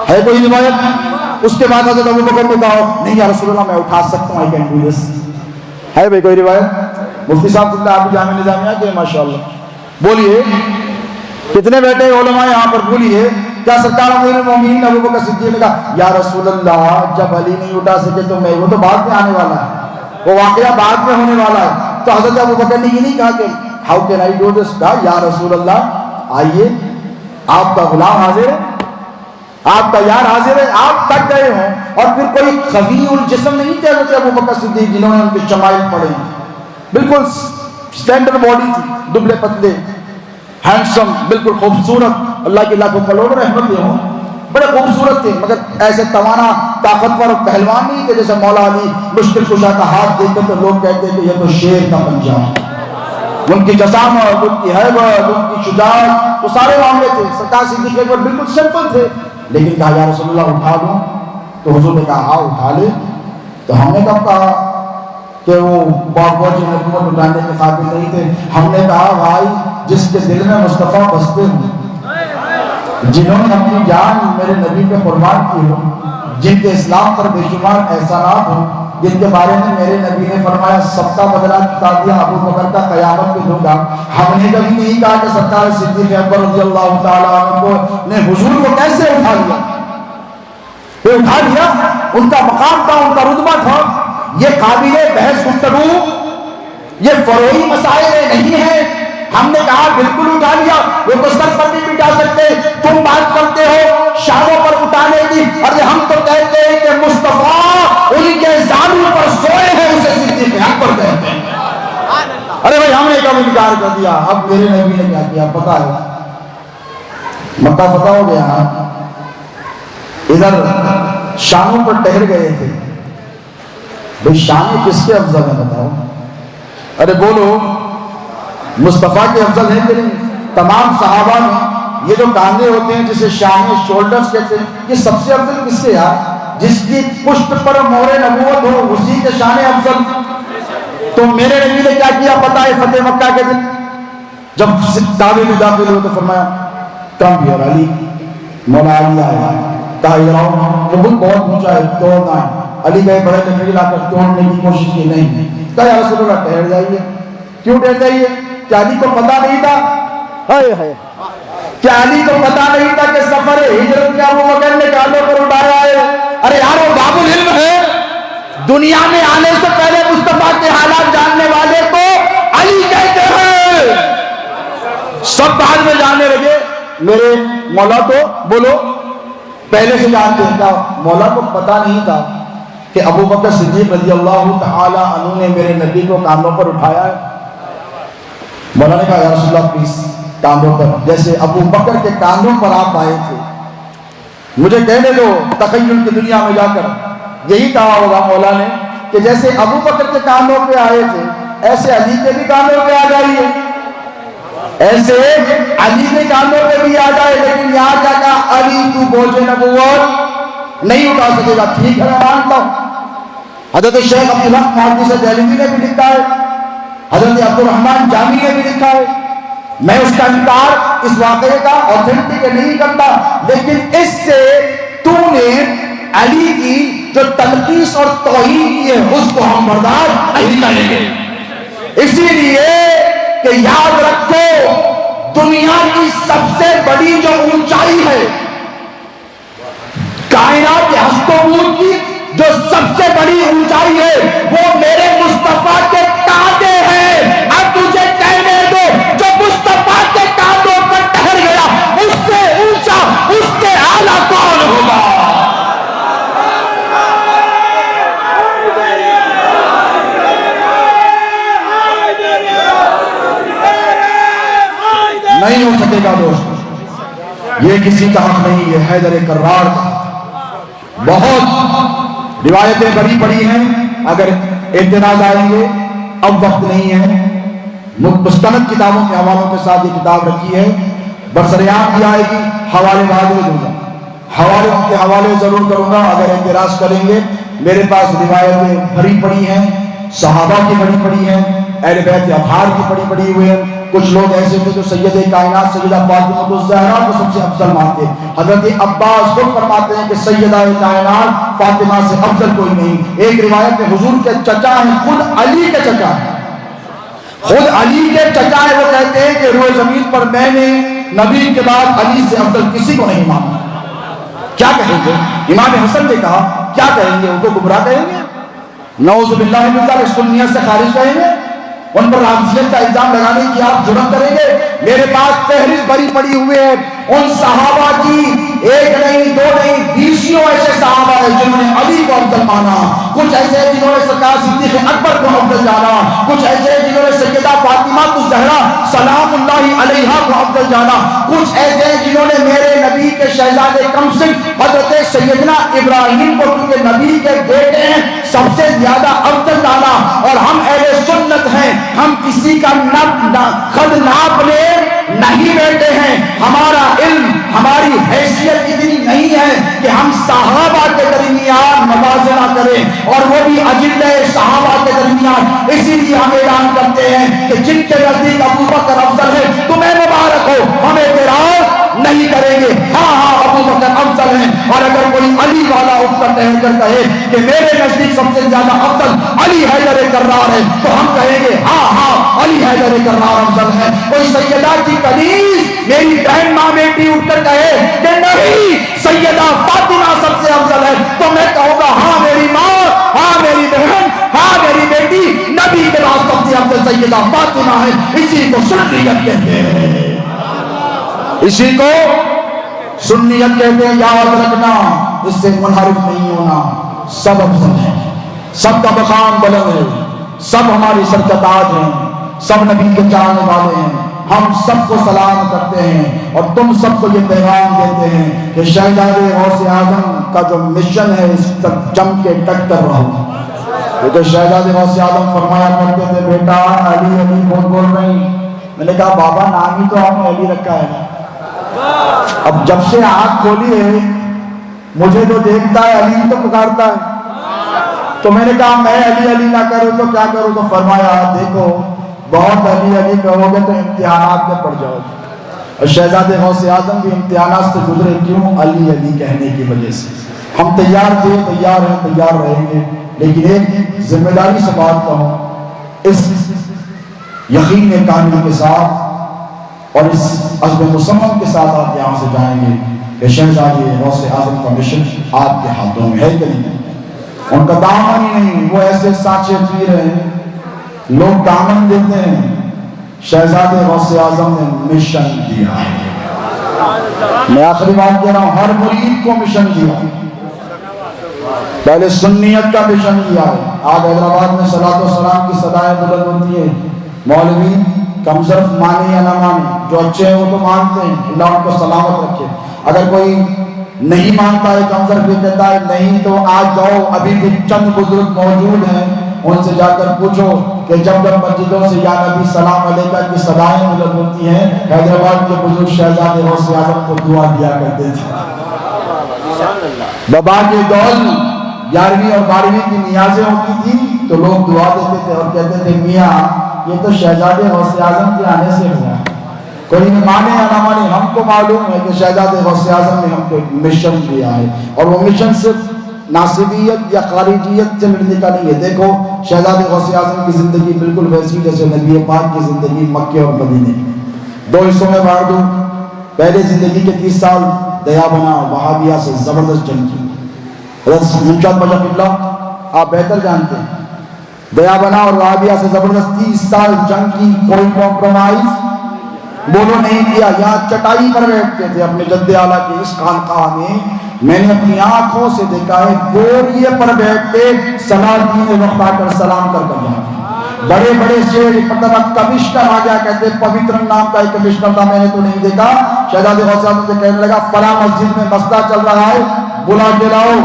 ہے کوئی روایت؟ اس کے بعد حضرت ابوبکر نے کہا نہیں یا رسول اللہ میں اٹھا سکتا ہوں, I can do this. ہے بھئی کوئی روایت؟ مفتی صاحب اللہ آپ جامع نظامیہ کے ماشاءاللہ. بولیے کتنے بیٹھے علماء یہاں پر, بولیے کیا سرکار امیر المومنین ابوبکر صدیق نے کہا یا رسول اللہ جب علی نہیں اٹھا سکے تو میں, وہ تو بعد میں آنے والا ہے, وہ واقعہ بعد میں ہونے والا ہے. تو حضرت ابوبکر نے یہ نہیں کہا کہ how can I do this, کہا یا رسول اللہ آئیے, آپ کا غلام حاضر ہے, آپ کا یار حاضر ہے, آپ تک گئے ہوں. اور پھر کوئی خفی الجسم نہیں تھے حضرت ابوبکر صدیق جنہوں نے ان کے شمائل پڑھے, بالکل سٹینڈرڈ باڈی تھی, دبلے پتلے, ہینڈسم, بالکل خوبصورت, اللہ کی لاکھوں کروڑوں رحمتیں ہوں, بڑے خوبصورت تھے, مگر ایسے توانا طاقتور پہلوان نہیں تھے جیسے مولا علی. مشکل کشا کا ہاتھ دیکھتے تو لوگ کہتے کہ یہ تو شیر کا پنجہ ہے. ان کی جسامت, ان کی حیبت, ان کی شجاعت, وہ سارے معاملے تھے. سرکار صدیق اکبر بالکل سمپل تھے, لیکن کہا یا رسول اللہ اٹھا دوں, تو حضور نے کہا ہاں اٹھا لے. تو ہم نے کب کہا کہ وہ بہت نبوت اٹھانے کے قابل نہیں تھے؟ ہم نے کہا بھائی جس کے دل میں مصطفیٰ بستے ہوں, جنہوں نے اپنی جان میرے نبی پہ قربان کی ہو, جن کے اسلام پر بے شمار احسانات ہوں, جن کے بارے میں میرے نبی نے فرمایا سب کا بدلہ چکا دیا ابو بکر کا قیامت پہ دوں گا. ہم نے کبھی نہیں کہا کہ سرکار صدیق اکبر رضی اللہ تعالیٰ عنہ نے حضور کو کیسے اٹھا لیا. وہ اٹھا لیا, ان کا مقام تھا, ان کا رتبہ تھا. یہ قابل بحث گفتگو, یہ فروعی مسائل نہیں ہیں. ہم نے کہا بالکل اٹھا لیا. وہ تو سر پر نہیں بٹھا سکتے, تم بات کرتے ہو شانوں پر اٹھانے کی, اور ہم تو کہتے ہیں کہ مصطفیٰ ان کے زانوں پر سوئے ہیں, اسے صدیق اکبر کہتے ہیں. ارے بھائی ہم نے کب انکار کر دیا. اب میرے نبی نے کیا کیا پتا ہے؟ مکہ فتح ہو گیا, ادھر شانوں پر ٹہر گئے تھے. بھئی شانیں کس کے افضل ہیں بتاؤ؟ ارے بولو مصطفیٰ کے افضل ہیں کہ نہیں؟ تمام صحابہ میں یہ جو کاندھے ہوتے ہیں جسے شاہیں شولڈرز کہتے ہیں, یہ سب سے افضل کس کے یار؟ جس کی پشت پر مہر نبوت ہو اسی کے شانے افضل. تو میرے نبی نے کیا کیا پتا ہے فتح مکہ کے دن جب کعبے میں داخل ہوئے تو فرمایا کم بھی اور علی مولا علی آیا کہا ادھر آؤ وہ بہت اونچا ہے توڑنا ہے علی گئے بڑے لکڑی لا کر توڑنے کی کوشش کی نہیں کہا یا رسول اللہ ٹھہر جائیے کیوں ٹھہر جائیے کیا علی کو پتا نہیں تھا کیا علی کو پتا نہیں تھا کہ سفر ہجرت کے ابو بکر نے کاندھوں پر اٹھایا ہے ارے یار وہ باب العلم ہے دنیا میں آنے سے پہلے مصطفیٰ کے حالات جاننے والے کو علی کہتے ہیں سب بعد میں جاننے لگے میرے مولا تو بولو پہلے سے جانتے ہیں کیا مولا کو پتا نہیں تھا کہ ابو بکر صدیق رضی اللہ تعالی عنہ نے میرے نبی کو کاندھوں پر اٹھایا ہے مولا نے کہا یا رسول اللہ پلیز کاندھوں پر جیسے ابو بکر کے کاندھوں پر آپ آئے تھے مجھے کہنے دو تخیل کی دنیا میں جا کر یہی کہا ہوگا مولا نے کہ جیسے ابو بکر کے کاندھوں پہ آئے تھے ایسے علی کے بھی کاندھوں پہ آ جائیے ایسے علی کے کاندھوں پہ بھی آ جائے لیکن یہاں کیا کہا علی تو بوجھ نبوت نہیں اٹھا سکے گا ٹھیک ہے میں مانتا ہوں حضرت شیخ عبدالحق محدث دہلوی نے بھی لکھا ہے حضرت عبدالرحمن جامی نے بھی لکھا ہے میں اس کا انکار اس واقعے کا اوتھینٹک نہیں کرتا لیکن اس سے تو نے علی کی جو تنقیص اور توہین کی ہے اس کو ہم برداشت نہیں کریں گے اسی لیے کہ یاد رکھو دنیا کی سب سے بڑی جو اونچائی ہے کائنات کے ہست و بود کی جو سب سے بڑی اونچائی ہے وہ میرے مصطفیٰ کے کاندھے ہیں اب تجھے کہنے دو جو مصطفیٰ کے کاندھوں پر ٹھہر گیا اس سے اونچا اس سے اعلیٰ کون ہوگا نہیں ہو سکے گا دوست یہ کسی کا حق نہیں ہے حیدر کرار کا بہت روایتیں بڑی پڑی ہیں اگر اعتراض آئیں گے اب وقت نہیں ہے مستند کتابوں کے حوالوں کے ساتھ یہ کتاب رکھی ہے برسریات بھی آئے گی حوالے بعد میں دوں گا حوالوں کے حوالے ضرور کروں گا اگر اعتراض کریں گے میرے پاس روایتیں بھری پڑی ہیں صحابہ کی بڑی پڑی ہیں اہل بیت اطہار کی بڑی پڑی ہوئے ہیں کچھ لوگ ایسے تھے جو سید کائنات سیدہ فاطمہ الزہرا کو سب سے افضل مانتے حضرت عباس خود فرماتے ہیں کہ سیدہ کائنات فاطمہ سے افضل کوئی نہیں ایک روایت میں حضور کے چچا ہیں خود علی کے چچا ہیں خود علی کے چچا ہیں وہ کہتے ہیں کہ روئے زمین پر میں نے نبی کے بعد علی سے افضل کسی کو نہیں مانا کیا کہیں گے امام حسن نے کہا کیا کہیں گے ان کو گمراہ کہیں گے نعوذ باللہ من ذالک سنیت سے خارج کہیں گے ان پر رافضیت کا الزام لگانے کی آپ جرات کریں گے میرے پاس فہرست بڑی پڑی ہوئے ہیں ان صحابہ کی ایک نہیں دو نہیں بیسوں ایسے صحابہ ہیں جنہوں نے علی کو افضل مانا کچھ ایسے جنہوں نے سرکار صدیق اکبر کو افضل جانا کچھ ایسے جنہوں نے سیدہ فاطمہ الزہرا سلام اللہ علیہا کو افضل جانا کچھ ایسے جنہوں نے میرے نبی کے شہزادے کمسن حضرت سیدنا ابراہیم کو کیونکہ نبی کے بیٹے ہیں سب سے زیادہ افضل جانا اور ہم اہل سنت ہیں ہم کسی کا خود ناپ لے نہیں بیٹھے ہیں ہمارا علم ہماری حیثیت اتنی نہیں ہے کہ ہم صحابہ کے درمیان موازنہ کریں اور وہ بھی اجلہ صحابہ کے درمیان اسی لیے ہم اعلان کرتے ہیں کہ جن کے نزدیک ابو بکر افضل ہے تمہیں مبارک ہو ہم اعتراض نہیں کریں گے ہاں ابو بکر افضل ہیں اور اگر کوئی علی والا اٹھ کر ٹہر کر کہے کہ میرے نزدیک سب سے زیادہ افضل علی حیدر کرار ہے تو ہم کہیں گے ہاں علی حیدر کرار افضل ہے کوئی سیدہ کی کنیز میری بہن ماں بیٹی اٹھ کر کہے کہ نہیں سیدہ فاطمہ سب سے افضل ہے تو میں کہوں گا ہاں میری ماں ہاں میری بہن ہاں میری بیٹی نبی کے بعد سب سے افضل سیدہ فاطمہ ہے اسی کو سنیت کہتے ہیں اسی کو سنیت کہتے ہیں یاد رکھنا اس سے منحرف نہیں ہونا سب افضل ہیں سب کا مقام بلند ہے سب ہماری سر کا تاج ہیں سب نبی کے چاہنے والے ہیں ہم سب کو سلام کرتے ہیں اور تم سب کو یہ پیغام دیتے ہیں کہ شہزادے غوث اعظم کا جو مشن ہے اس تک جم کے ڈٹ کر رہو کیونکہ شہزادے غوث اعظم فرمایا کرتے تھے بیٹا علی علی بول رہی میں نے کہا بابا نام ہی تو آپ نے علی رکھا ہے اب جب سے آنکھ کھولی ہے مجھے تو دیکھتا ہے علی تو پکارتا ہے تو میں نے کہا میں علی علی نہ کروں تو کیا کروں؟ تو فرمایا دیکھو بہت علی علی کہو گے تو امتحانات میں پڑ جاؤ گے، اور شہزادے غوث اعظم بھی امتحانات سے گزرے، کیوں؟ علی علی کہنے کی وجہ سے۔ ہم تیار تھے، تیار ہیں، تیار رہیں گے، لیکن ایک ذمہ داری سے بات کہوں، اس یقین کامل کے ساتھ اور اس عزم مصمم کے ساتھ آپ یہاں سے جائیں گے کہ شہزادے غوث اعظم کا مشن آپ کے ہاتھوں میں ہے کہ نہیں؟ ان کا دامن ہی نہیں، وہ ایسے سانچے پی رہے ہیں، لوگ دامن دیتے ہیں، شہزادے غوث اعظم نے مشن دیا ہے۔ میں آخری بات کہہ رہا ہوں، ہر مرید کو مشن دیا ہے، پہلے سنیت کا مشن دیا ہے۔ آج حیدرآباد میں صلاۃ و سلام کی صدائیں بلند ہوتی ہیں، مولوی کم صرف مانے یا نہ مانے، جو اچھے ہیں وہ تو مانتے ہیں، اللہ ان کو سلامت رکھے، اگر کوئی نہیں مانتا ہے کم صرف یہ کہتا ہے نہیں، تو آج جاؤ، ابھی بھی چند بزرگ موجود ہیں، ان سے جا کر پوچھو کہ جب جب مسجدوں سے یا نبی سلام علیکہ کی صدائیں بلند ہوتی ہیں، حیدرآباد کے بزرگ شہزادے غوث اعظم کو دعا دیا کرتے تھے۔ بابا کے دول 11ویں اور 12ویں کی نیازیں ہوتی تھی تو لوگ دعا دیتے تھے اور کہتے تھے میاں یہ تو شہزادے غوث اعظم کے آنے سے ہوا، کوئی نہ مانے یا نہ مانے، ہم کو معلوم ہے کہ شہزادے غوث اعظم نے ہم کو ایک مشن دیا ہے، اور وہ مشن صرف ناصبیت یا خارجیت سے ملنے کا نہیں ہے۔ دیکھو شہزادے غوث اعظم کی زندگی بالکل ویسی جیسے نبی پاک کی زندگی مکے اور مدینے، دو حصوں میں بانٹ دوں۔ پہلے زندگی کے 30 سال دیا بنا وہابیہ سے زبردست جنگ کی، حضرت منشاد بجا قبلہ آپ بہتر جانتے ہیں، دیا بنا اور وہابیہ سے زبردست 30 سال جنگ کی، کوئی کمپرومائز بولو نہیں کیا، یہاں چٹائی پر بیٹھتے تھے اپنے جد اعلیٰ کی اس خانقاہ میں، میں نے اپنی آنکھوں سے دیکھا ہے بوریے پر بیٹھ کے سلاطین وقت آ کر سلام کر کر جاتے، بڑے بڑے شیر، مطلب کمشنر آ گیا، کہتے پوترن نام کا ایک کمشنر تھا، میں نے تو نہیں دیکھا، شہزادے غوث اعظم سے کہنے لگا فلاں مسجد میں مسئلہ چل رہا ہے، بلا کے لاؤ،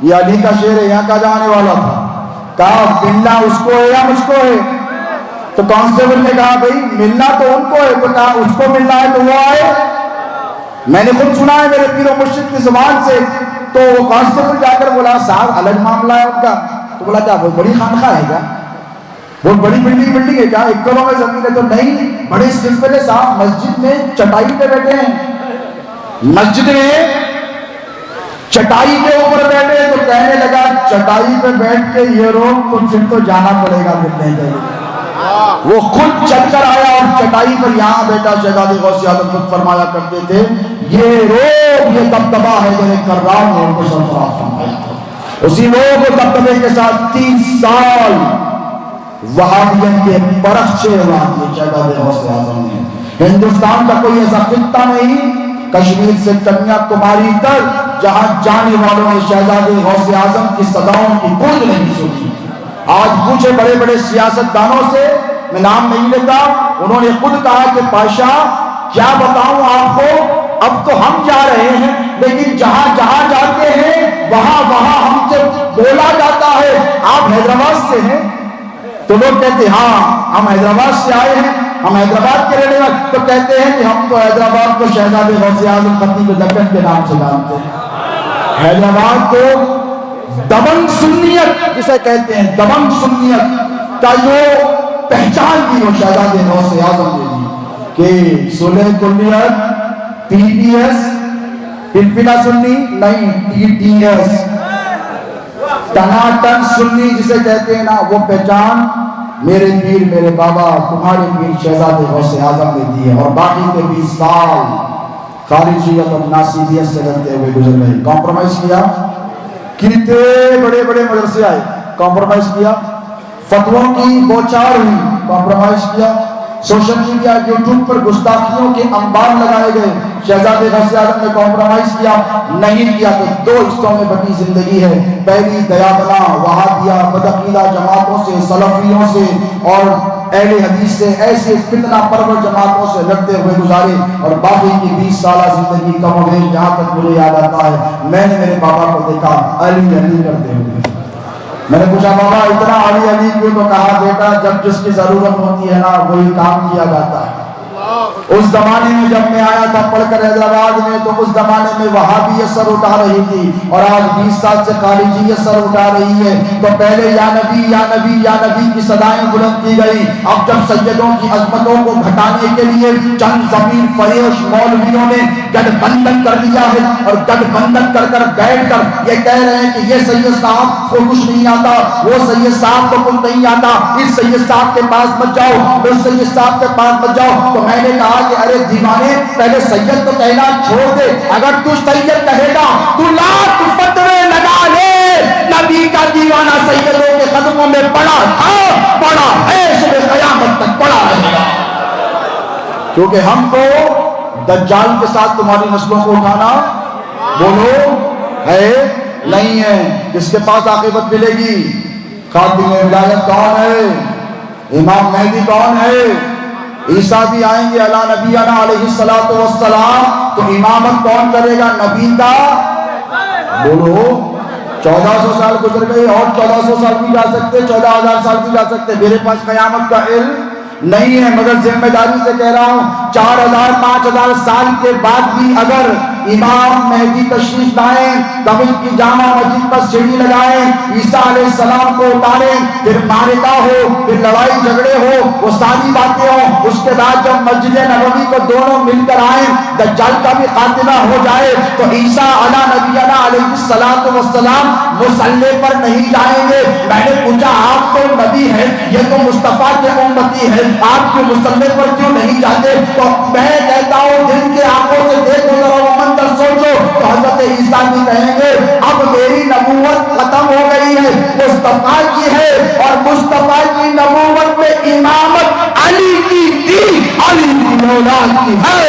یہ علی کا شیر ہے، یہاں کا جانے والا تھا، کہا ملنا اس کو ہے یا مجھ کو ہے؟ تو کانسٹیبل نے کہا بھئی ملنا تو ان کو ہے، تو کہا اس کو ملنا ہے تو وہ آئے، میں نے خود سنا ہے میرے پیر و مرشد کی زبان سے۔ تو وہ کانسٹیبل جا کر بولا صاحب الگ معاملہ ہے ان کا، تو بولا کیا بہت بڑی خانقاہ ہے کیا، بہت بڑی بلڈنگ ہے کیا، 1 کروڑ میں زمین ہے؟ تو نہیں، بڑے سمپل ہے صاحب، مسجد میں چٹائی پہ بیٹھے ہیں، مسجد میں چٹائی پہ اوپر بیٹھے، تو کہنے لگا چٹائی پہ بیٹھ کے یہ روک تو پھر تو جانا پڑے گا ملنے کے لیے۔ وہ خود چل کر آیا اور چٹائی پر یہاں بیٹھا، شہزادے غوث اعظم خود فرمایا کرتے تھے یہ روب یہ دبدبہ ہے جو کرار نے ان کو سرفراز فرمایا تھا، اسی روب و دبدبے کے ساتھ 30 سال وہابیت کے پرخچے وہاں شہزادے غوث اعظم نے۔ ہندوستان کا کوئی ایسا خطہ نہیں کشمیر سے کنیا کماری تک جہاں جانے والوں نے شہزادے غوث اعظم کی صداؤں کی گونج نہیں سنی۔ آج پوچھے بڑے بڑے سیاست دانوں سے، میں نام نہیں لیتا، انہوں نے خود کہا کہ پاشا کیا بتاؤں آپ کو، اب تو ہم جا رہے ہیں لیکن جہاں جہاں جاتے ہیں وہاں وہاں ہم سے بولا جاتا ہے آپ حیدرآباد سے ہیں، تو لوگ کہتے ہیں ہاں ہم حیدرآباد سے آئے ہیں، ہم حیدرآباد کے رہنے والے، تو کہتے ہیں کہ ہم تو حیدرآباد کو شہزادے غوث اعظم خطیب دکن کے نام سے جانتے ہیں، حیدرآباد کو دبنگ سنیت جسے کہتے ہیں، دبنگ سنیت کا جو پہچان دی وہ شہزادے غوث اعظم نے دی کہ سلح کلیت پی پی ایس پلپلا سنی نہیں، ٹی ٹی ایس ٹناٹن سنی جسے کہتے ہیں نا، وہ پہچان میرے پیر میرے بابا تمہارے پیر شہزادے غوث اعظم نے دی ہے، اور باقی کے 20 سال خارجیت اور ناصبیت سے لڑتے ہوئے گزر گئے۔ کمپرومائز کیا، کتنے بڑے بڑے مدرسے آئے، کمپرومائز کیا، فتووں کی بوچھار ہوئی، کمپرومائز کیا، سوشل میڈیا یوٹیوب پر گستاخیوں کے انبار لگائے گئے، شہزادے غوث اعظم نے کمپرومائز کیا نہیں کیا۔ تو 2 حصوں میں بٹی زندگی ہے، پہلی دیا بنا وہابیہ بدعقیدہ جماعتوں سے، سلفیوں سے اور اہل حدیث سے، ایسے فتنہ پرور جماعتوں سے لڑتے ہوئے گزارے، اور باقی کی 20 سالہ زندگی کم و بیش جہاں تک مجھے یاد آتا ہے میں نے میرے بابا کو دیکھا علی علی کرتے ہوئے۔ میں نے پوچھا بابا اتنا علی علی کیوں؟ تو کہا بیٹا جب جس کی ضرورت ہوتی ہے نا وہی کام کیا جاتا ہے، اس زمانے میں جب میں آیا تھا پڑھ کر حیدرآباد میں تو اس زمانے میں وہابیت سر اٹھا رہی تھی اور آج 20 سال سے خارجیت سر اٹھا رہی ہے. تو پہلے یا نبی یا نبی یا نبی کی صدائیں بلند کی گئی. اب جب سیدوں کی عظمتوں کو گھٹانے کے لیے چند زمین فریش مولویوں نے گٹھ بندھن کر لیا ہے اور گٹھ بندھن کر کر بیٹھ کر یہ کہہ رہے ہیں کہ یہ سید صاحب کو کچھ نہیں آتا, وہ سید صاحب کو کچھ نہیں آتا, اس سید صاحب کے پاس مت جاؤ, اس سید صاحب کے پاس مت جاؤ. تو میں نے کہا کہ ارے دیوانے پہلے سید تو کہنا چھوڑ دے. اگر تو سید کہے گا تو لاکھ فتوے لگا لے, نبی کا دیوانہ سیدوں کے قدموں میں پڑا تھا, پڑا ہے, صبح قیامت تک پڑا رہے گا. کیونکہ ہم کو دجال کے ساتھ تمہاری نسلوں کو اٹھانا بولو ہے نہیں ہے. جس کے پاس عاقبت ملے گی. خاتم ولایت کون ہے؟ امام مہدی کون ہے؟ عیسیٰ بھی آئیں گے علی نبینا علیہ الصلوۃ والسلام. تو امامت کون کرے گا؟ نبی کا. بولو 1400 سال گزر گئے اور 1400 سال بھی جا سکتے, 14,000 سال بھی جا سکتے. میرے پاس قیامت کا علم نہیں ہے, مگر ذمہ داری سے کہہ رہا ہوں 4,000 5,000 سال کے بعد بھی اگر امام مہدی تشریف لائیں, دمشق کی جامع مسجد پر سیڑھی لگائیں, عیسیٰ علیہ السلام کو اتاریں, پھر معرکہ ہو, پھر لڑائی جھگڑے ہو, وہ ساری باتیں ہوں, اس کے بعد جب مسجد نبوی کو دونوں مل کر آئیں, دجال کا بھی خاتمہ ہو جائے, تو عیسیٰ علی نبینا علیہ الصلوۃ والسلام مصلی پر نہیں جائیں گے. میں نے پوچھا آپ تو نبی ہیں, یہ تو مصطفیٰ کے امتی ہے, آپ کے مصلی پر کیوں نہیں جاتے؟ تو میں کہتا ہوں دل کے آنکھوں سے دیکھو ذرا وہ منظر سوچو. تو حضرت عیسیٰ بھی کہیں گے اب میری نبوت ختم ہو گئی ہے, مصطفیٰ کی ہے, اور مصطفیٰ کی نبوت میں امامت علی کی تھی, علی کی اولاد کی ہے.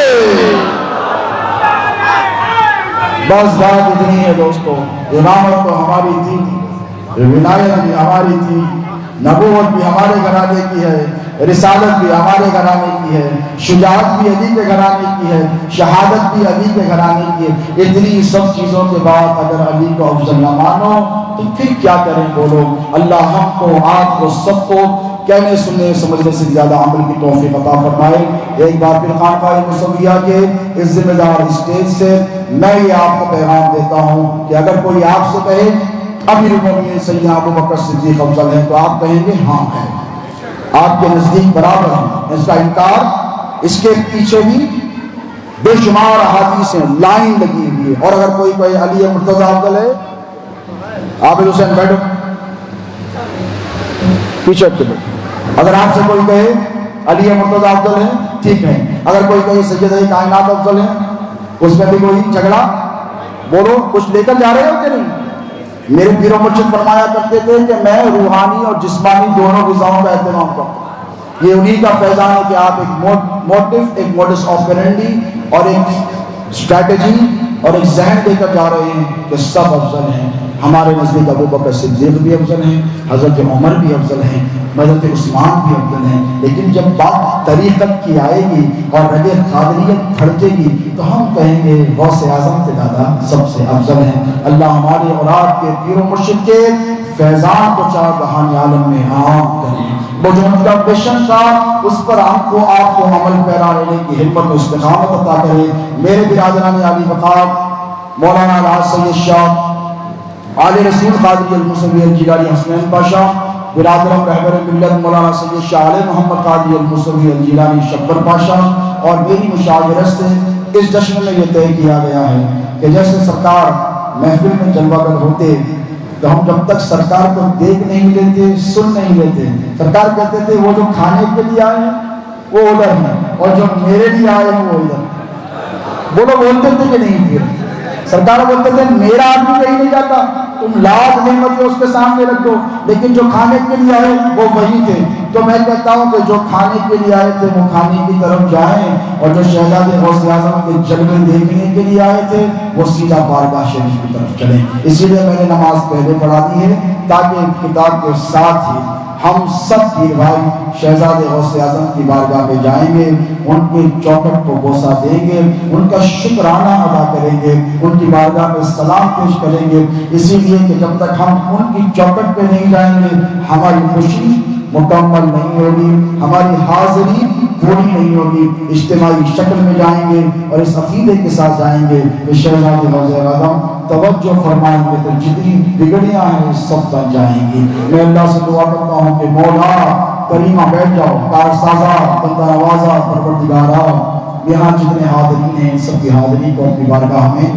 بس بات اتنی ہے دوستو. امامت تو ہماری تھی, ولایت بھی ہماری تھی, نبوت بھی ہمارے گھرانے کی ہے, رسالت بھی ہمارے گھرانے کی ہے, شجاعت بھی علی کے گھرانے کی ہے, شہادت بھی علی کے گھرانے کی ہے. اتنی سب چیزوں کے بعد اگر علی کو افضل نہ مانو تو پھر کیا کریں بولو. اللہ ہم کو آپ کو سب کو کہنے سننے سمجھنے سے زیادہ عمل کی توفیق عطا فرمائے. ایک بار پھر خانقاہ موسویہ کے اس ذمہ دار اسٹیج سے میں یہ آپ کو پیغام دیتا ہوں کہ اگر کوئی آپ سے کہے امیر المومنین سیدنا ابو بکر صدیق افضل ہے, تو آپ کہیں گے ہاں ہے, آپ کے نزدیک برابر ہیں. اس کا انکار, اس کے پیچھے بھی بے شمار احادیث ہیں, لائن لگی ہوئی ہے. اور اگر کوئی کوئی علی مرتضیٰ افضل ہے, عابد حسین بیٹھو پیچھے ہٹ کے بیٹھو. اگر آپ سے کوئی کہے علی مرتضیٰ افضل ہے, ٹھیک ہے. اگر کوئی کہے سیدہ کائنات افضل ہے, اس میں بھی کوئی جھگڑا بولو. کچھ لے کر جا رہے ہو کہ نہیں؟ میرے پیر و مرشد فرمایا کرتے تھے کہ میں روحانی اور جسمانی دونوں غذاؤں کا اہتمام کرتا ہوں. یہ انہی کا فیضان ہے کہ آپ ایک موٹو, ایک موڈس آپرینڈی اور ایک اسٹریٹجی اور ایک ذہن دے کر جا رہے ہیں کہ سب افضل ہیں. ہمارے نزدیک ابو بکر صدیق بھی افضل ہیں, حضرت عمر بھی افضل ہیں, حضرت عثمان بھی افضل ہیں. لیکن جب بات طریقت کی آئے گی اور رگ قادریت کھڑکے گی تو ہم کہیں گے غوث اعظم کے دادا سب سے افضل ہیں. اللہ ہمارے اور آپ کے پیر و مرشد کے فیضان کو چار جہان عالم میں عام کریں. وہ جو ان کا مشن تھا اس پر ہم کو آپ کو عمل پیرا لینے کی ہمت و استقامت عطا کرے. میرے برادران علی وقار مولانا الحاج سید شاہ عالی رسول قادری الموسوی الجیلانی حسنین پاشا, برادرم رہبر ملت مولانا سید شاہ علی محمد قادری الموسوی الجیلانی شبر پاشا, اور میری مشاورت سے اس جشن میں یہ طے کیا گیا ہے کہ جیسے سرکار محفل میں جلوہ گر ہوتے تو ہم جب تک سرکار کو دیکھ نہیں لیتے, سن نہیں لیتے, سرکار کہتے تھے وہ جو کھانے کے لیے آئے ہیں وہ ادھر ہیں اور جو میرے لیے آئے ہیں وہ ادھر. بولو بولتے تھے کہ نہیں؟ پھر سرکار بولتے تھے میرا آدمی کہیں نہیں جاتا, تم لاکھ نعمتیں اس کے سامنے رکھ دو, لیکن جو کھانے کے لیے آئے وہ وہی تھے. تو میں کہتا ہوں کہ جو کھانے کے لیے آئے تھے وہ کھانے کی طرف جائیں, اور جو شہزادے غوث اعظم کے جلوے دیکھنے کے لیے آئے تھے وہ سیدھا بارگاہ شریف کی طرف چلیں. اسی لیے میں نے نماز پہلے پڑھا دی ہے تاکہ کتاب کے ساتھ ہی ہم سب پیر بھائی شہزادے غوث اعظم کی بارگاہ میں جائیں گے, ان کے چوکٹ کو بوسہ دیں گے, ان کا شکرانہ ادا کریں گے, ان کی بارگاہ میں سلام پیش کریں گے. اسی لیے کہ جب تک ہم ان کی چوکٹ پہ نہیں جائیں گے ہماری خوشی مکمل نہیں ہوگی, ہماری حاضری تھوڑی نہیں ہوگی، اجتماعی شکل میں جائیں گے اور اس عقیدے کے ساتھ جائیں گے کہ شہزاد وزیر اعظم توجہ فرمائیں گے تو جتنی بگڑیاں ہیں سب بن جائیں گی۔ میں اللہ سے دعا کرتا ہوں کہ مولا کریمہ بیٹھ جاؤ، کارسازہ بندہ نوازہ پروردگارا، یہاں جتنے حاضرین ہیں ان سب کی حاضری کو اپنی بارگاہ میں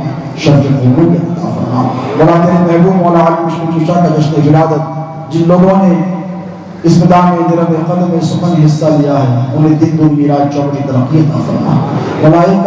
شرف قبول عطا فرما۔ مولا تیرے محبوب مولا علی مشکل کشا کا جشن ولادت جن لوگوں نے اس میدان میں درب قدم سخن حصہ لیا ہے انہیں دن دن میراج چوبٹی ترقی عطا فرما۔ مولا